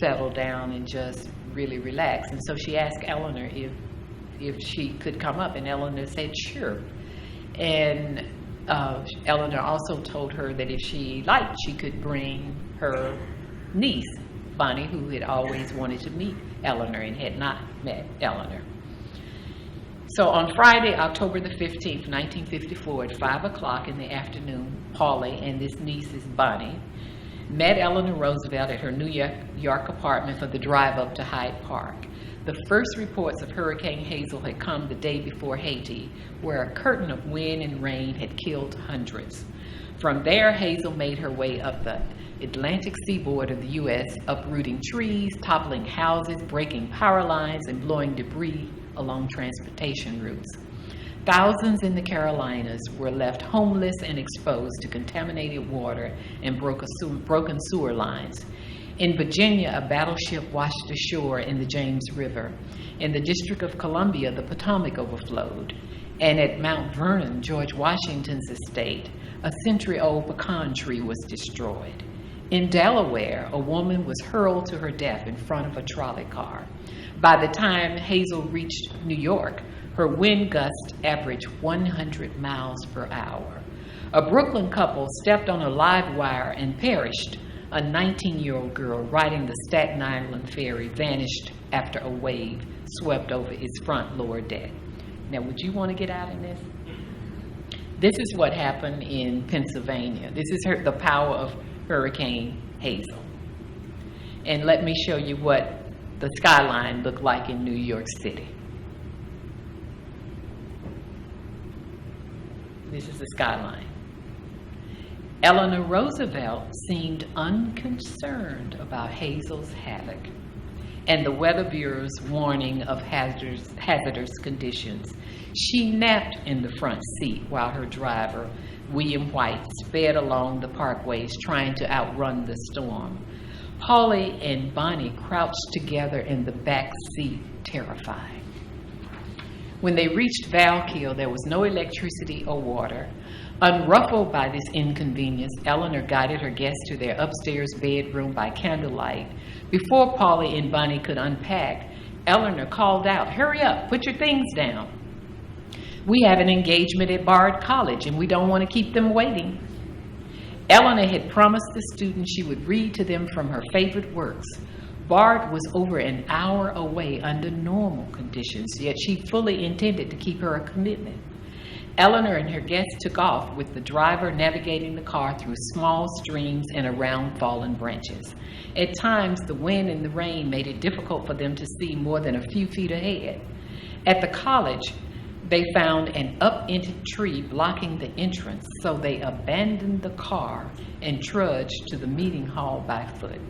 settle down and just really relax. And so she asked Eleanor if she could come up, and Eleanor said sure. And Eleanor also told her that if she liked, she could bring her niece, Bonnie, who had always wanted to meet Eleanor and had not met Eleanor. So on Friday, October the 15th, 1954, at 5 o'clock in the afternoon, Pauli and this niece, Bonnie, met Eleanor Roosevelt at her New York apartment for the drive up to Hyde Park. The first reports of Hurricane Hazel had come the day before Haiti, where a curtain of wind and rain had killed hundreds. From there, Hazel made her way up the Atlantic seaboard of the U.S., uprooting trees, toppling houses, breaking power lines, and blowing debris along transportation routes. Thousands in the Carolinas were left homeless and exposed to contaminated water and broken sewer lines. In Virginia, a battleship washed ashore in the James River. In the District of Columbia, the Potomac overflowed. And at Mount Vernon, George Washington's estate, a century-old pecan tree was destroyed. In Delaware, a woman was hurled to her death in front of a trolley car. By the time Hazel reached New York, her wind gusts averaged 100 miles per hour. A Brooklyn couple stepped on a live wire and perished. A 19-year-old girl riding the Staten Island ferry vanished after a wave swept over its front lower deck. Now, would you want to get out in this? This is what happened in Pennsylvania. This is the power of Hurricane Hazel. And let me show you what the skyline looked like in New York City. This is the skyline. Eleanor Roosevelt seemed unconcerned about Hazel's havoc and the Weather Bureau's warning of hazardous conditions. She napped in the front seat while her driver, William White, sped along the parkways trying to outrun the storm. Pauli and Bonnie crouched together in the back seat, terrified. When they reached Val-Kill, there was no electricity or water. Unruffled by this inconvenience, Eleanor guided her guests to their upstairs bedroom by candlelight. Before Pauli and Bonnie could unpack, Eleanor called out, "Hurry up, put your things down. We have an engagement at Bard College and we don't want to keep them waiting." Eleanor had promised the students she would read to them from her favorite works. Bard was over an hour away under normal conditions, yet she fully intended to keep her commitment. Eleanor and her guests took off, with the driver navigating the car through small streams and around fallen branches. At times, the wind and the rain made it difficult for them to see more than a few feet ahead. At the college, they found an upended tree blocking the entrance, so they abandoned the car and trudged to the meeting hall by foot.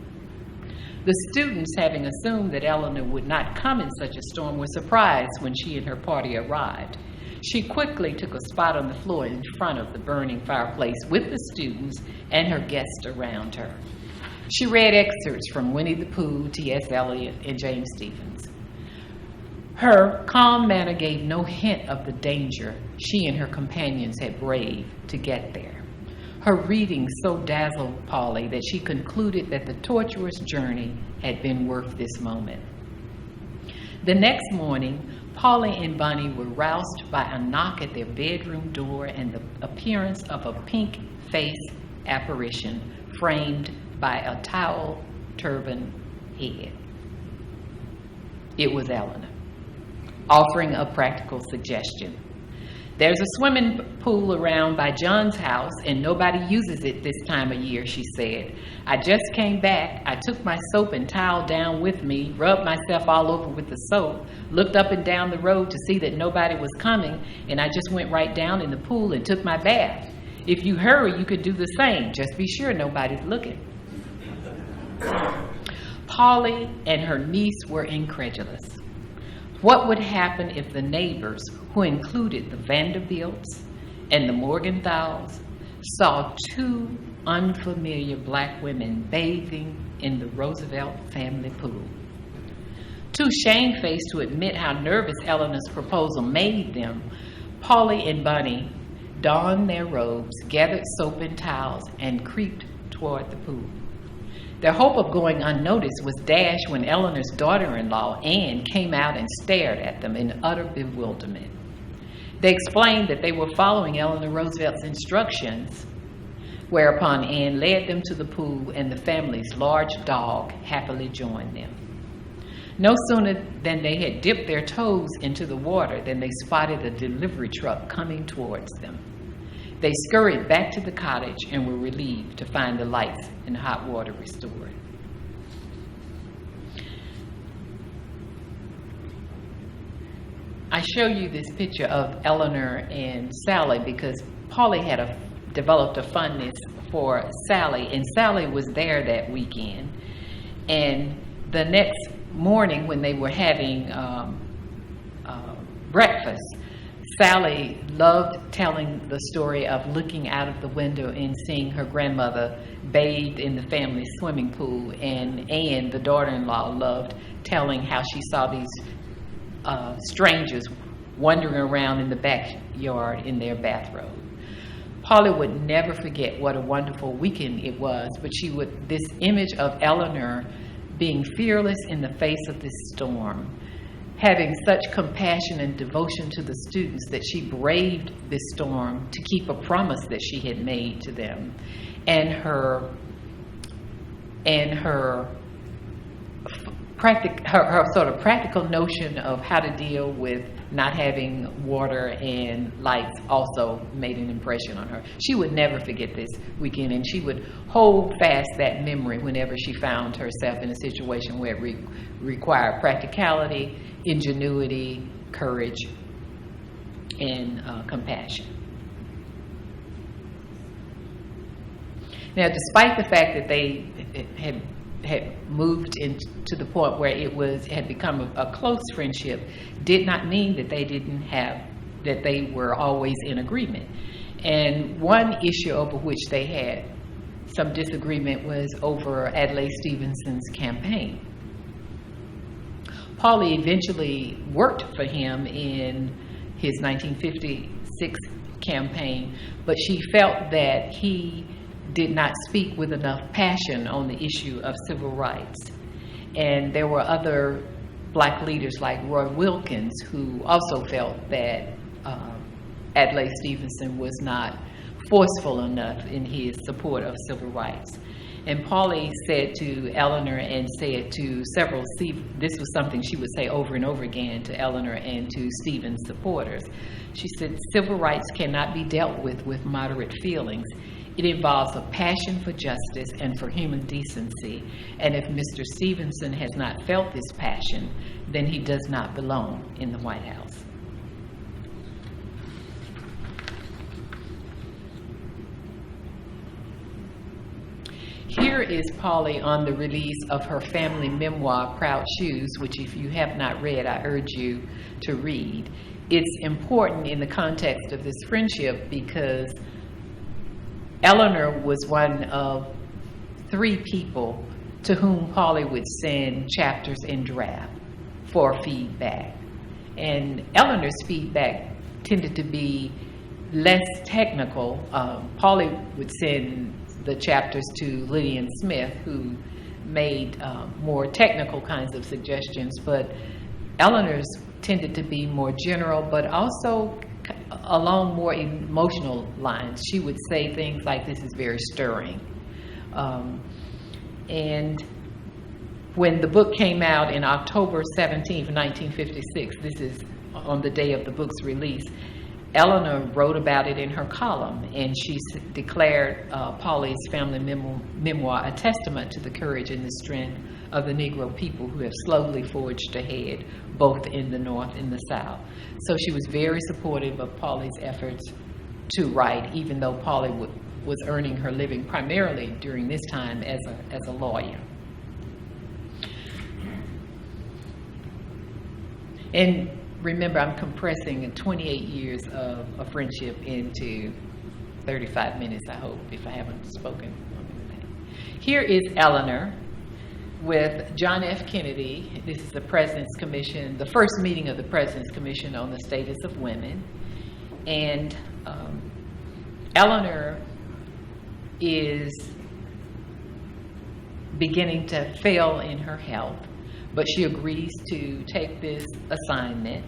The students, having assumed that Eleanor would not come in such a storm, were surprised when she and her party arrived. She quickly took a spot on the floor in front of the burning fireplace with the students and her guests around her. She read excerpts from Winnie the Pooh, T.S. Eliot, and James Stephens. Her calm manner gave no hint of the danger she and her companions had braved to get there. Her reading so dazzled Pauli that she concluded that the tortuous journey had been worth this moment. The next morning, Pauli and Bunny were roused by a knock at their bedroom door and the appearance of a pink-faced apparition framed by a towel turban head. It was Eleanor, offering a practical suggestion. There's a swimming pool around by John's house and nobody uses it this time of year, she said. I just came back. I took my soap and towel down with me, rubbed myself all over with the soap, looked up and down the road to see that nobody was coming, and I just went right down in the pool and took my bath. If you hurry, you could do the same. Just be sure nobody's looking. Pauli and her niece were incredulous. What would happen if the neighbors, who included the Vanderbilts and the Morgenthals, saw two unfamiliar black women bathing in the Roosevelt family pool? Too shamefaced to admit how nervous Eleanor's proposal made them, Pauli and Bunny donned their robes, gathered soap and towels, and creeped toward the pool. Their hope of going unnoticed was dashed when Eleanor's daughter-in-law, Anne, came out and stared at them in utter bewilderment. They explained that they were following Eleanor Roosevelt's instructions, whereupon Anne led them to the pool and the family's large dog happily joined them. No sooner than they had dipped their toes into the water than they spotted a delivery truck coming towards them. They scurried back to the cottage and were relieved to find the lights and hot water restored. I show you this picture of Eleanor and Sally because Pauli had developed a fondness for Sally, and Sally was there that weekend. And the next morning when they were having breakfast, Sally loved telling the story of looking out of the window and seeing her grandmother bathed in the family swimming pool, and Anne, the daughter-in-law, loved telling how she saw these strangers wandering around in the backyard in their bathrobe. Pauli would never forget what a wonderful weekend it was, but this image of Eleanor being fearless in the face of this storm, having such compassion and devotion to the students that she braved this storm to keep a promise that she had made to them, and her sort of practical notion of how to deal with not having water and lights also made an impression on her. She would never forget this weekend, and she would hold fast that memory whenever she found herself in a situation where it required practicality, ingenuity, courage, and compassion. Now, despite the fact that they had moved to the point where it had become a close friendship, did not mean that they were always in agreement. And one issue over which they had some disagreement was over Adlai Stevenson's campaign. Pauli eventually worked for him in his 1956 campaign, but she felt that he did not speak with enough passion on the issue of civil rights. And there were other black leaders like Roy Wilkins who also felt that Adlai Stevenson was not forceful enough in his support of civil rights. And Pauli said to Eleanor and said to several, this was something she would say over and over again to Eleanor and to Stevens supporters. She said, civil rights cannot be dealt with moderate feelings. It involves a passion for justice and for human decency. And if Mr. Stevenson has not felt this passion, then he does not belong in the White House. Here is Pauli on the release of her family memoir, Proud Shoes, which if you have not read, I urge you to read. It's important in the context of this friendship because Eleanor was one of 3 people to whom Pauli would send chapters in draft for feedback. And Eleanor's feedback tended to be less technical. Pauli would send the chapters to Lydian Smith, who made more technical kinds of suggestions, but Eleanor's tended to be more general, but also along more emotional lines. She would say things like, "This is very stirring." And when the book came out in October 17th, 1956, this is on the day of the book's release, Eleanor wrote about it in her column, and she declared Pauli's family memoir a testament to the courage and the strength of the Negro people who have slowly forged ahead, both in the North and the South. So she was very supportive of Pauli's efforts to write, even though Pauli was earning her living primarily during this time as a lawyer. And remember, I'm compressing 28 years of a friendship into 35 minutes, I hope, if I haven't spoken longer than that. Here is Eleanor with John F. Kennedy. This is the President's Commission, the first meeting of the President's Commission on the Status of Women. And Eleanor is beginning to fail in her health, but she agrees to take this assignment.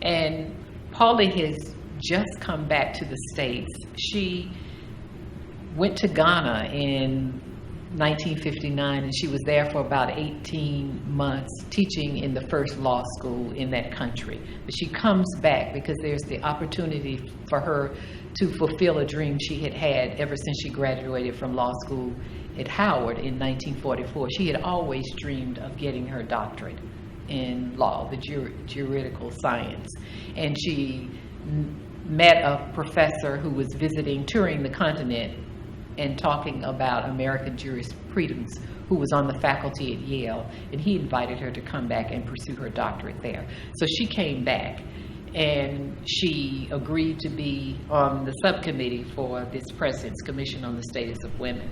And Pauli has just come back to the States. She went to Ghana in 1959, and she was there for about 18 months teaching in the first law school in that country. But she comes back because there's the opportunity for her to fulfill a dream she had had ever since she graduated from law school at Howard in 1944. She had always dreamed of getting her doctorate in law, the juridical science. And she met a professor who was touring the continent and talking about American jurisprudence, who was on the faculty at Yale, and he invited her to come back and pursue her doctorate there. So she came back, and she agreed to be on the subcommittee for this President's Commission on the Status of Women.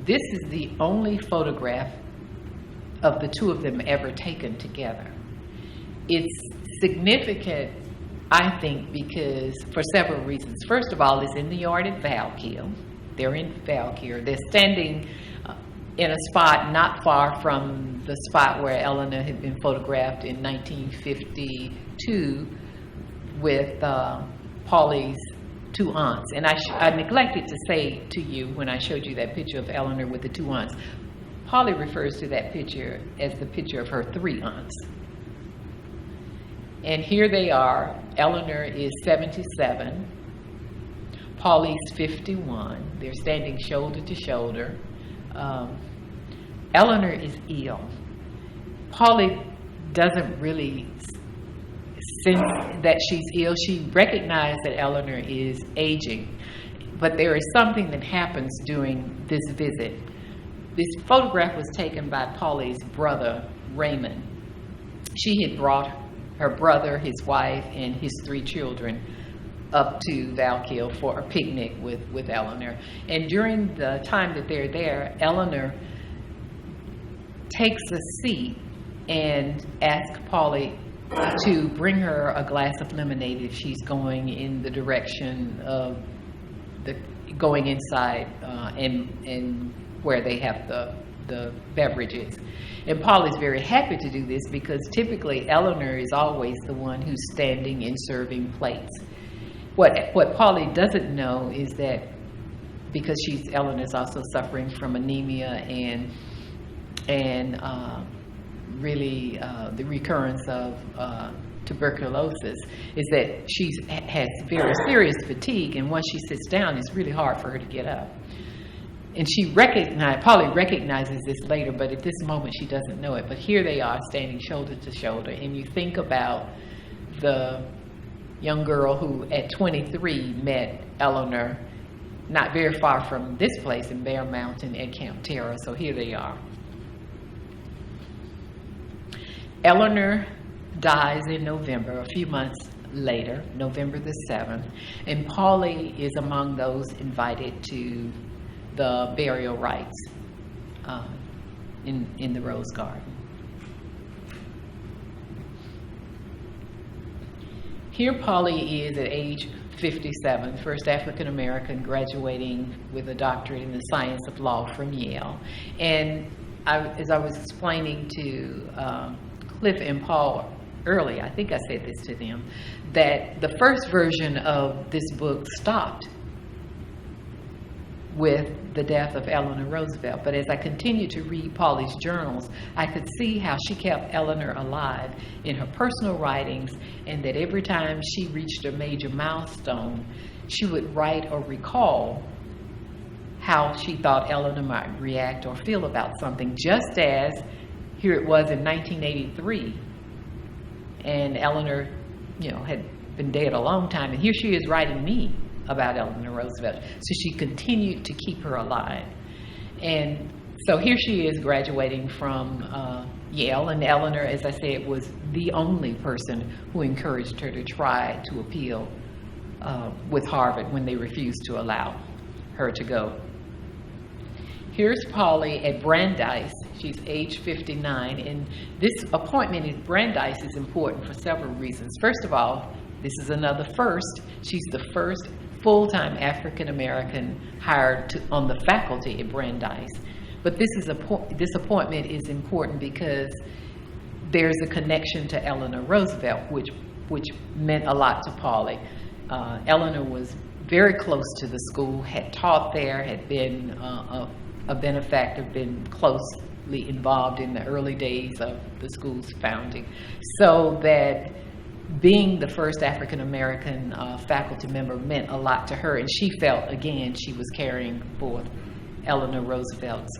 This is the only photograph of the two of them ever taken together. It's significant, I think, because for several reasons. First of all, it's in the yard at Val-Kill. They're in Val-Kill. They're standing in a spot not far from the spot where Eleanor had been photographed in 1952 with Pauli's 2 aunts. And I neglected to say to you when I showed you that picture of Eleanor with the 2 aunts, Pauli refers to that picture as the picture of her 3 aunts. And here they are. Eleanor is 77. Pauli's 51. They're standing shoulder to shoulder. Eleanor is ill. Pauli doesn't really sense that she's ill. She recognized that Eleanor is aging, but there is something that happens during this visit. This photograph was taken by Pauli's brother, Raymond. She had brought her brother, his wife, and his 3 children up to Val-Kill for a picnic with Eleanor. And during the time that they're there, Eleanor takes a seat and asks Pauli to bring her a glass of lemonade if she's going in the direction of going inside and where they have the beverages. And Pauli's very happy to do this because typically Eleanor is always the one who's standing and serving plates. What Pauli doesn't know is that because Eleanor's also suffering from anemia and really the recurrence of tuberculosis, is that she has very serious fatigue, and once she sits down, it's really hard for her to get up. And Pauli recognizes this later, but at this moment she doesn't know it. But here they are standing shoulder to shoulder, and you think about the young girl who at 23 met Eleanor not very far from this place in Bear Mountain at Camp Tera. So here they are. Eleanor dies in November, a few months later, November the 7th, and Pauli is among those invited to the burial rites in the Rose Garden. Here Pauli is at age 57, first African American graduating with a doctorate in the science of law from Yale. And as I was explaining to Cliff and Paul early, I think I said this to them, that the first version of this book stopped with the death of Eleanor Roosevelt. But as I continued to read Pauli's journals, I could see how she kept Eleanor alive in her personal writings, and that every time she reached a major milestone, she would write or recall how she thought Eleanor might react or feel about something, just as here it was in 1983, and Eleanor, had been dead a long time, and here she is writing me about Eleanor Roosevelt. So she continued to keep her alive. And so here she is graduating from Yale, and Eleanor, as I said, was the only person who encouraged her to try to appeal with Harvard when they refused to allow her to go. Here's Pauli at Brandeis. She's age 59, and this appointment at Brandeis is important for several reasons. First of all, this is another first. She's the first full-time African American hired on the faculty at Brandeis. But this appointment is important because there's a connection to Eleanor Roosevelt, which meant a lot to Pauli. Eleanor was very close to the school, had taught there, had been a benefactor, been closely involved in the early days of the school's founding, so that being the first African American faculty member meant a lot to her, and she felt, again, she was carrying forth Eleanor Roosevelt's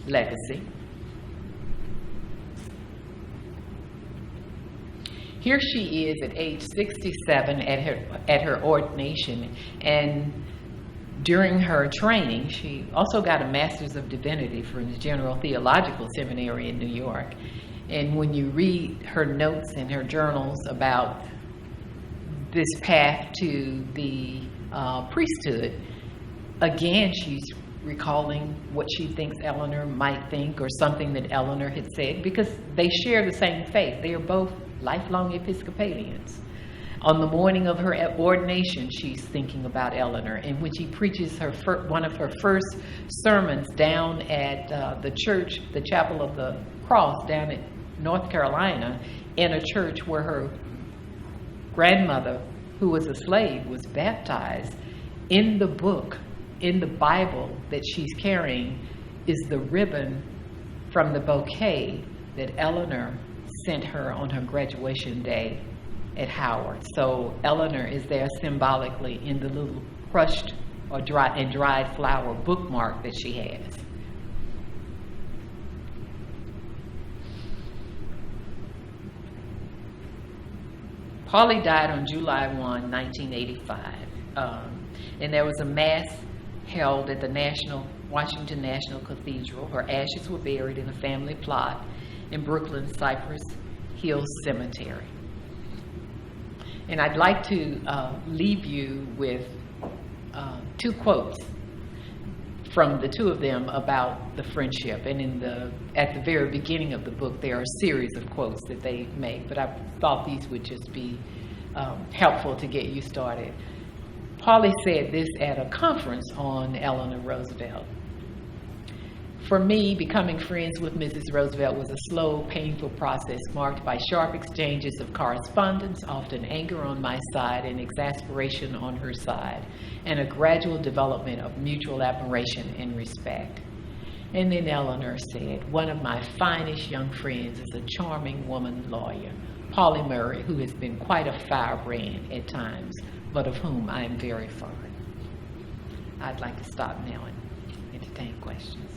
legacy. Here she is at age 67 at her ordination, and during her training, she also got a Master's of Divinity from the General Theological Seminary in New York. And when you read her notes and her journals about this path to the priesthood, again, she's recalling what she thinks Eleanor might think, or something that Eleanor had said, because they share the same faith. They are both lifelong Episcopalians. On the morning of her ordination, she's thinking about Eleanor, and when she preaches one of her first sermons down at the church, the Chapel of the Cross down at North Carolina, in a church where her grandmother, who was a slave, was baptized, in the book, in the Bible that she's carrying, is the ribbon from the bouquet that Eleanor sent her on her graduation day at Howard. So Eleanor is there symbolically in the little crushed or dried flower bookmark that she has. Pauli died on July 1, 1985, and there was a mass held at the Washington National Cathedral. Her ashes were buried in a family plot in Brooklyn Cypress Hills Cemetery. And I'd like to leave you with two quotes from the two of them about the friendship. And at the very beginning of the book, there are a series of quotes that they make, but I thought these would just be helpful to get you started. Pauli said this at a conference on Eleanor Roosevelt. For me, becoming friends with Mrs. Roosevelt was a slow, painful process marked by sharp exchanges of correspondence, often anger on my side and exasperation on her side, and a gradual development of mutual admiration and respect. And then Eleanor said, one of my finest young friends is a charming woman lawyer Pauli Murray, who has been quite a firebrand at times, but of whom I am very fond. I'd like to stop now and entertain questions.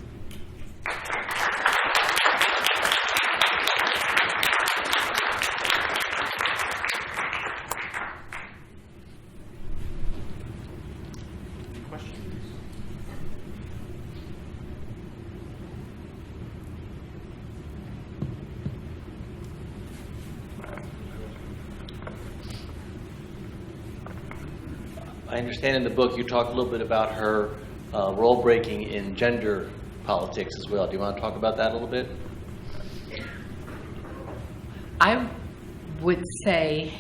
I understand in the book you talk a little bit about her role breaking in gender politics as well. Do you want to talk about that a little bit? I would say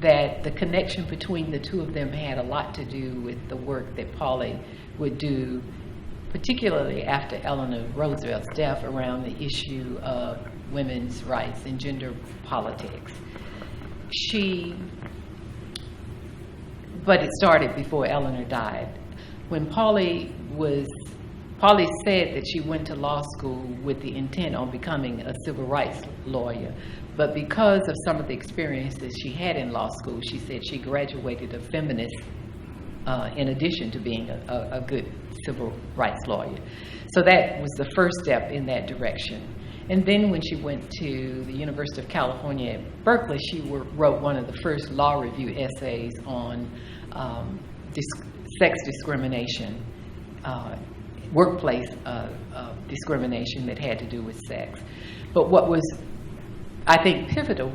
that the connection between the two of them had a lot to do with the work that Pauli would do, particularly after Eleanor Roosevelt's death, around the issue of women's rights and gender politics. But it started before Eleanor died. When Pauli said that she went to law school with the intent on becoming a civil rights lawyer, but because of some of the experiences she had in law school, she said she graduated a feminist in addition to being a good civil rights lawyer. So that was the first step in that direction. And then when she went to the University of California at Berkeley, she wrote one of the first law review essays on sex discrimination, workplace discrimination that had to do with sex. But what was, I think, pivotal,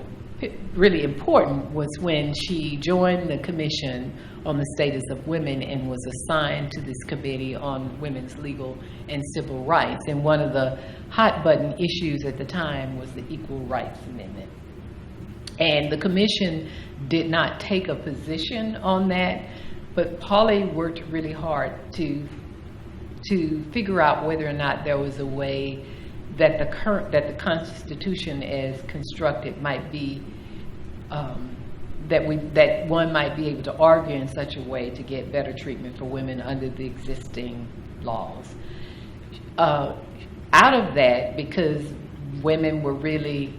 really important, was when she joined the Commission on the Status of Women and was assigned to this committee on women's legal and civil rights. And one of the hot button issues at the time was the Equal Rights Amendment. And the commission did not take a position on that, but Pauli worked really hard to figure out whether or not there was a way that the Constitution as constructed might be that one might be able to argue in such a way to get better treatment for women under the existing laws. Out of that, because women were really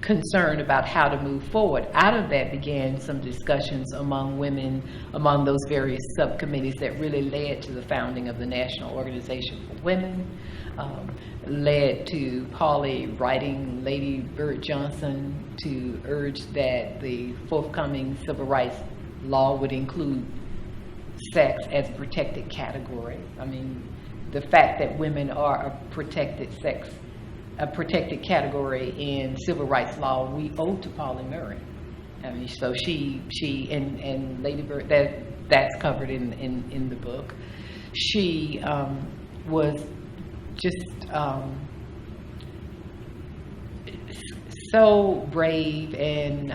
concerned about how to move forward, out of that began some discussions among women, among those various subcommittees that really led to the founding of the National Organization for Women, led to Pauli writing Lady Bird Johnson to urge that the forthcoming civil rights law would include sex as a protected category. I mean, the fact that women are a protected category in civil rights law, we owe to Pauli Murray. I mean, so she and Lady Bird, that's covered in the book. She was just so brave and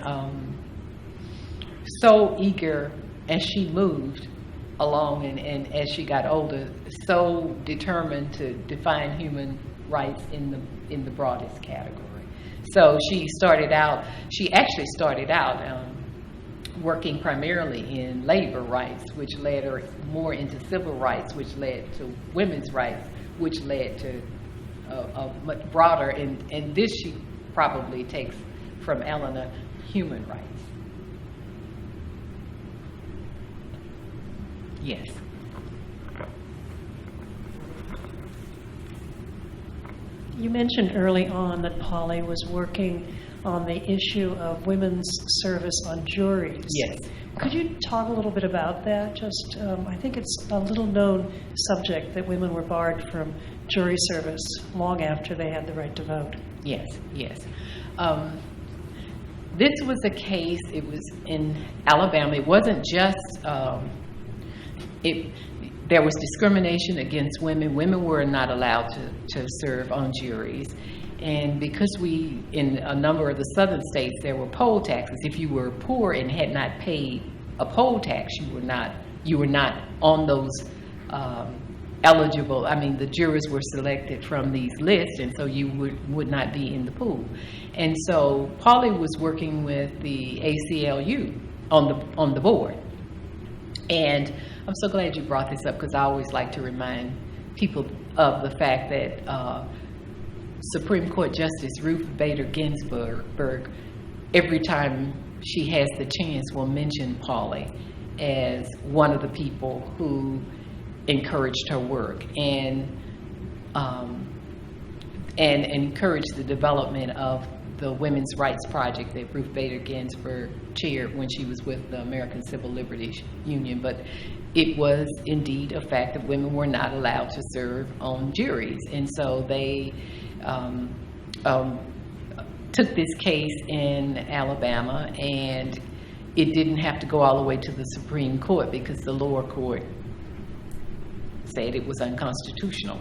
so eager as she moved along, and as she got older, so determined to define human rights in the broadest category. So she actually started out working primarily in labor rights, which led her more into civil rights, which led to women's rights, which led to a much broader, and this she probably takes from Eleanor, human rights. Yes. You mentioned early on that Pauli was working on the issue of women's service on juries. Yes. Could you talk a little bit about that? Just, I think it's a little known subject that women were barred from jury service long after they had the right to vote. Yes, yes. This was a case, it was in Alabama. It wasn't just, there was discrimination against women. Women were not allowed to serve on juries. And because in a number of the southern states, there were poll taxes. If you were poor and had not paid a poll tax, you were not on those eligible. I mean, the jurors were selected from these lists, and so you would not be in the pool. And so Pauli was working with the ACLU on the board. And I'm so glad you brought this up, because I always like to remind people of the fact that Supreme Court Justice Ruth Bader Ginsburg, every time she has the chance, will mention Pauli as one of the people who encouraged her work and encouraged the development of the Women's Rights Project that Ruth Bader Ginsburg chaired when she was with the American Civil Liberties Union. But it was indeed a fact that women were not allowed to serve on juries. And so they took this case in Alabama, and it didn't have to go all the way to the Supreme Court because the lower court said it was unconstitutional.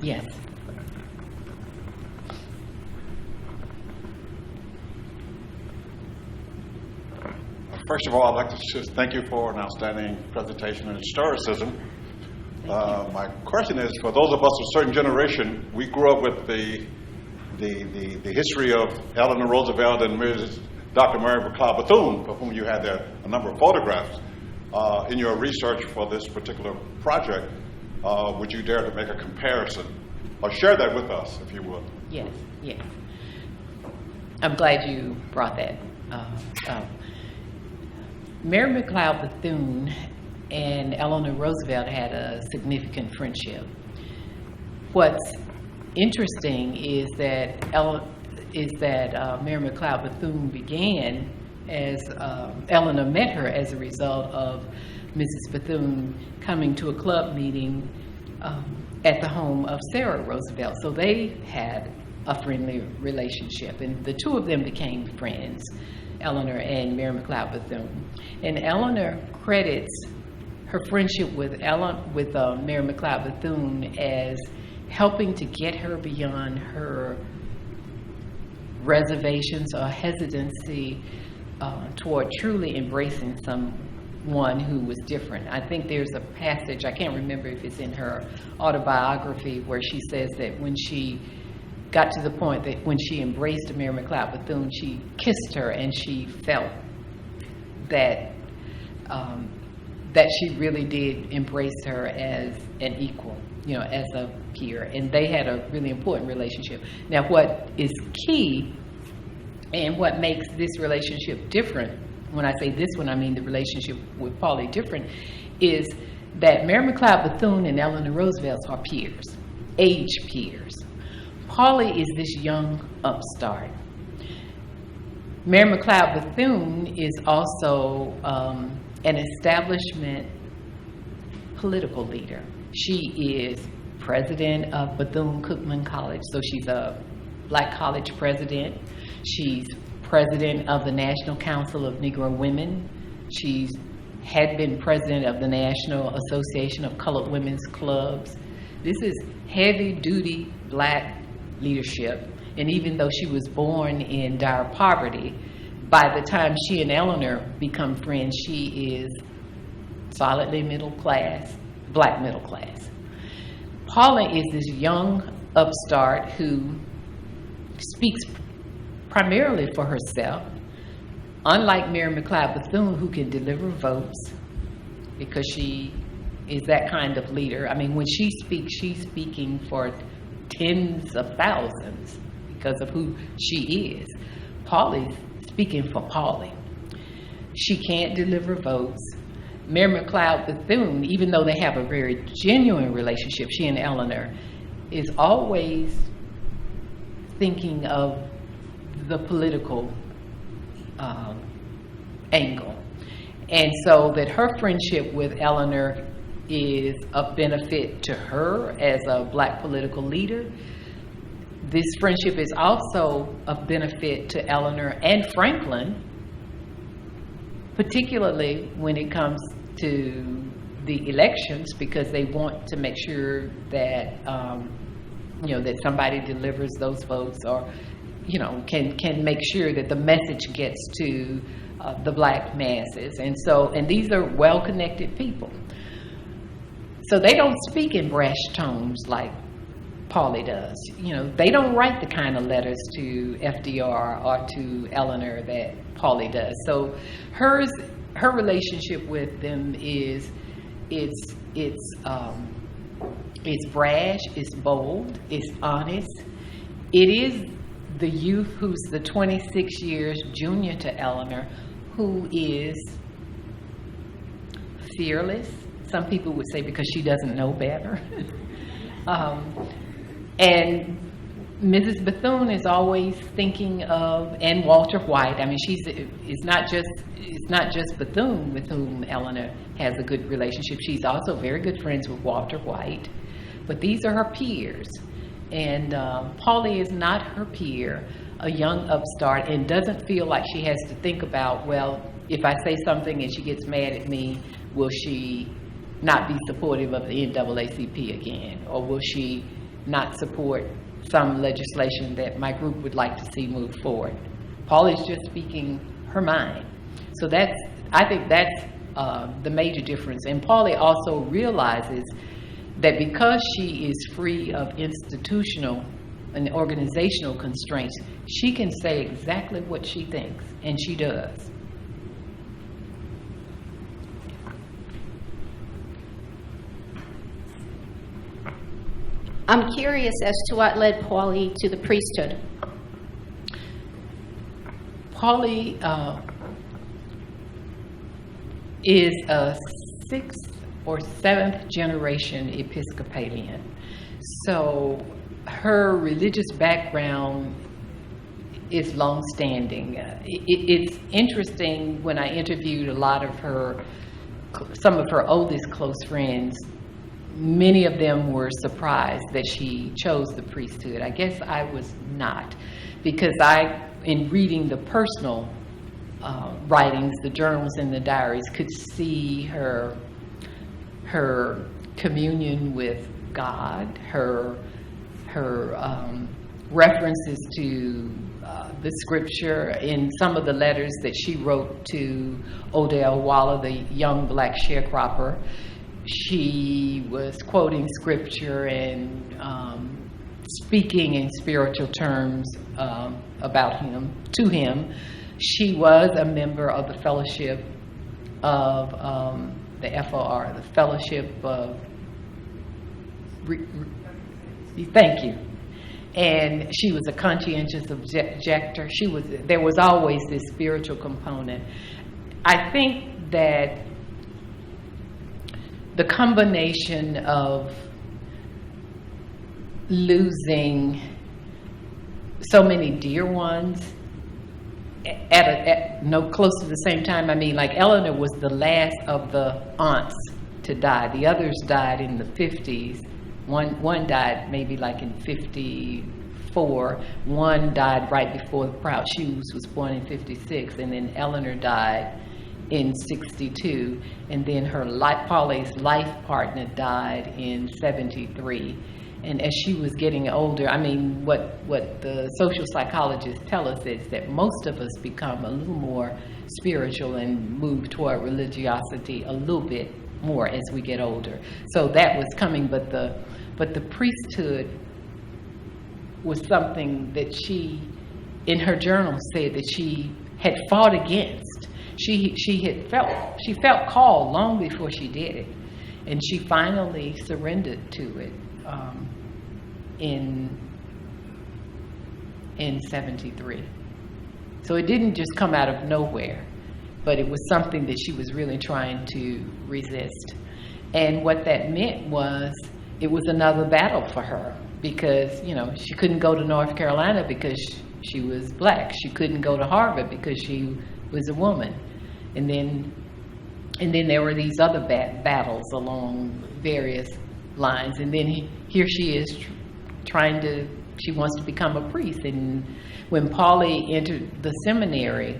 Yes. First of all, I'd like to just thank you for an outstanding presentation on historicism. My question is, for those of us of a certain generation, we grew up with the history of Eleanor Roosevelt and Dr. Mary McLeod Bethune, for whom you had a number of photographs. In your research for this particular project, would you dare to make a comparison or share that with us, if you would? Yes, yes. I'm glad you brought that up. Mary McLeod Bethune and Eleanor Roosevelt had a significant friendship. What's interesting is that Mary McLeod Bethune began as Eleanor met her as a result of Mrs. Bethune coming to a club meeting at the home of Sarah Roosevelt. So they had a friendly relationship, and the two of them became friends, Eleanor and Mary McLeod Bethune. And Eleanor credits her friendship with Mary McLeod Bethune as helping to get her beyond her reservations or hesitancy toward truly embracing someone who was different. I think there's a passage, I can't remember if it's in her autobiography, where she says that when she got to the point that when she embraced Mary McLeod Bethune, she kissed her and she felt that that she really did embrace her as an equal, as a peer, and they had a really important relationship. Now, what is key and what makes this relationship different, when I say this one, I mean the relationship with Pauli different, is that Mary McLeod Bethune and Eleanor Roosevelt are peers, age peers. Pauli is this young upstart. Mary McLeod Bethune is also an establishment political leader. She is president of Bethune-Cookman College, so she's a black college president. She's president of the National Council of Negro Women. She's had been president of the National Association of Colored Women's Clubs. This is heavy-duty black leadership, and even though she was born in dire poverty, by the time she and Eleanor become friends, she is solidly middle class, black middle class. Pauli is this young upstart who speaks primarily for herself, unlike Mary McLeod Bethune, who can deliver votes because she is that kind of leader. I mean, when she speaks, she's speaking for tens of thousands because of who she is. Pauli's speaking for Pauli. She can't deliver votes. Mary McLeod Bethune, even though they have a very genuine relationship, she and Eleanor, is always thinking of the political angle. And so that her friendship with Eleanor is of benefit to her as a black political leader. This friendship is also of benefit to Eleanor and Franklin, particularly when it comes to the elections, because they want to make sure that that somebody delivers those votes, or can make sure that the message gets to the black masses. And these are well-connected people. So they don't speak in brash tones like Pauli does. They don't write the kind of letters to FDR or to Eleanor that Pauli does. So her relationship with them is It's brash, it's bold, it's honest. It is the youth who's the 26 years junior to Eleanor, who is fearless. Some people would say because she doesn't know better. And Mrs. Bethune is always thinking of, and Walter White. I mean, it's not just Bethune with whom Eleanor has a good relationship. She's also very good friends with Walter White. But these are her peers. And Pauli is not her peer, a young upstart, and doesn't feel like she has to think about, well, if I say something and she gets mad at me, will she not be supportive of the NAACP again? Or will she not support some legislation that my group would like to see move forward? Pauli's just speaking her mind. So I think that's the major difference. And Pauli also realizes that because she is free of institutional and organizational constraints, she can say exactly what she thinks, and she does. I'm curious as to what led Pauli to the priesthood. Pauli is a 6th or 7th generation Episcopalian. So her religious background is long-standing. It's interesting when I interviewed a lot of some of her oldest close friends, many of them were surprised that she chose the priesthood. I guess I was not, because in reading the personal writings, the journals and the diaries, could see her communion with God, her references to the scripture in some of the letters that she wrote to Odell Waller, the young black sharecropper. She was quoting scripture and speaking in spiritual terms about him, to him. She was a member of the fellowship of the FOR, the Fellowship of, thank you. And she was a conscientious objector. There was always this spiritual component. I think that the combination of losing so many dear ones close to the same time. I mean, like Eleanor was the last of the aunts to die. The others died in the 50s. One died maybe like in 54. One died right before Proud Shoes was born in 56, and then Eleanor died in 62, and then Pauli's life partner died in 73. And as she was getting older, I mean, what the social psychologists tell us is that most of us become a little more spiritual and move toward religiosity a little bit more as we get older. So that was coming, but the priesthood was something that she, in her journal, said that she had fought against. She felt called long before she did it, and she finally surrendered to it in 73. So it didn't just come out of nowhere, but it was something that she was really trying to resist. And what that meant was it was another battle for her, because she couldn't go to North Carolina because she was black. She couldn't go to Harvard because she was a woman. And then there were these other battles along various lines. And then here she is she wants to become a priest. And when Pauli entered the seminary,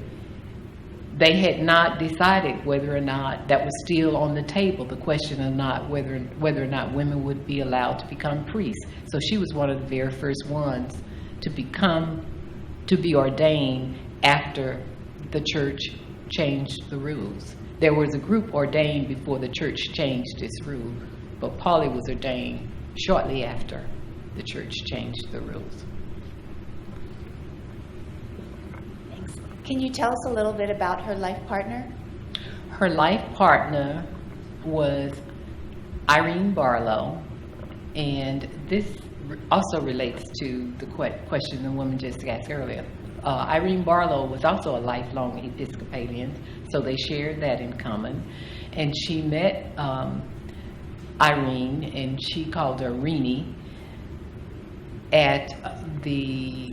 they had not decided whether or not that was still on the table, the question of whether or not women would be allowed to become priests. So she was one of the very first ones to be ordained after the church changed the rules. There was a group ordained before the church changed its rule, but Pauli was ordained shortly after the church changed the rules. Thanks. Can you tell us a little bit about her life partner? Her life partner was Irene Barlow, And this also relates to the question the woman just asked earlier. Irene Barlow was also a lifelong Episcopalian, so they shared that in common. And she met Irene, and she called her Renee, at the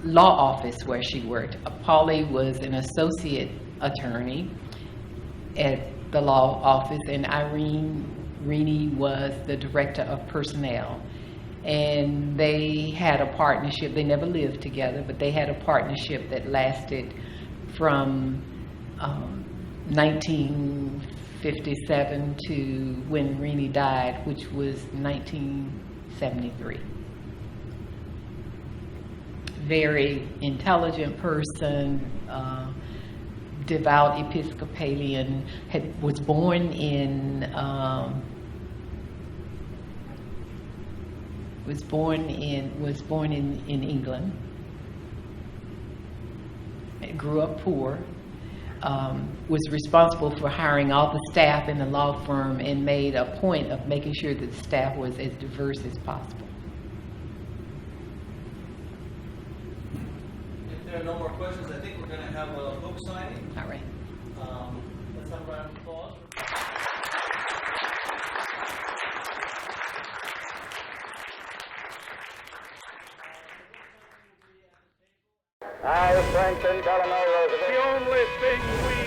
law office where she worked. Pauli was an associate attorney at the law office, and Renee was the director of personnel. And they had a partnership. They never lived together, but they had a partnership that lasted from 1957 to when Renee died, which was 1973. Very intelligent person, devout Episcopalian, was born in England. Grew up poor. Was responsible for hiring all the staff in the law firm and made a point of making sure that the staff was as diverse as possible. If there are no more questions, I think we're going to have a book signing. All right. Let's have a round of applause. I, Franklin Delano Roosevelt. The only thing we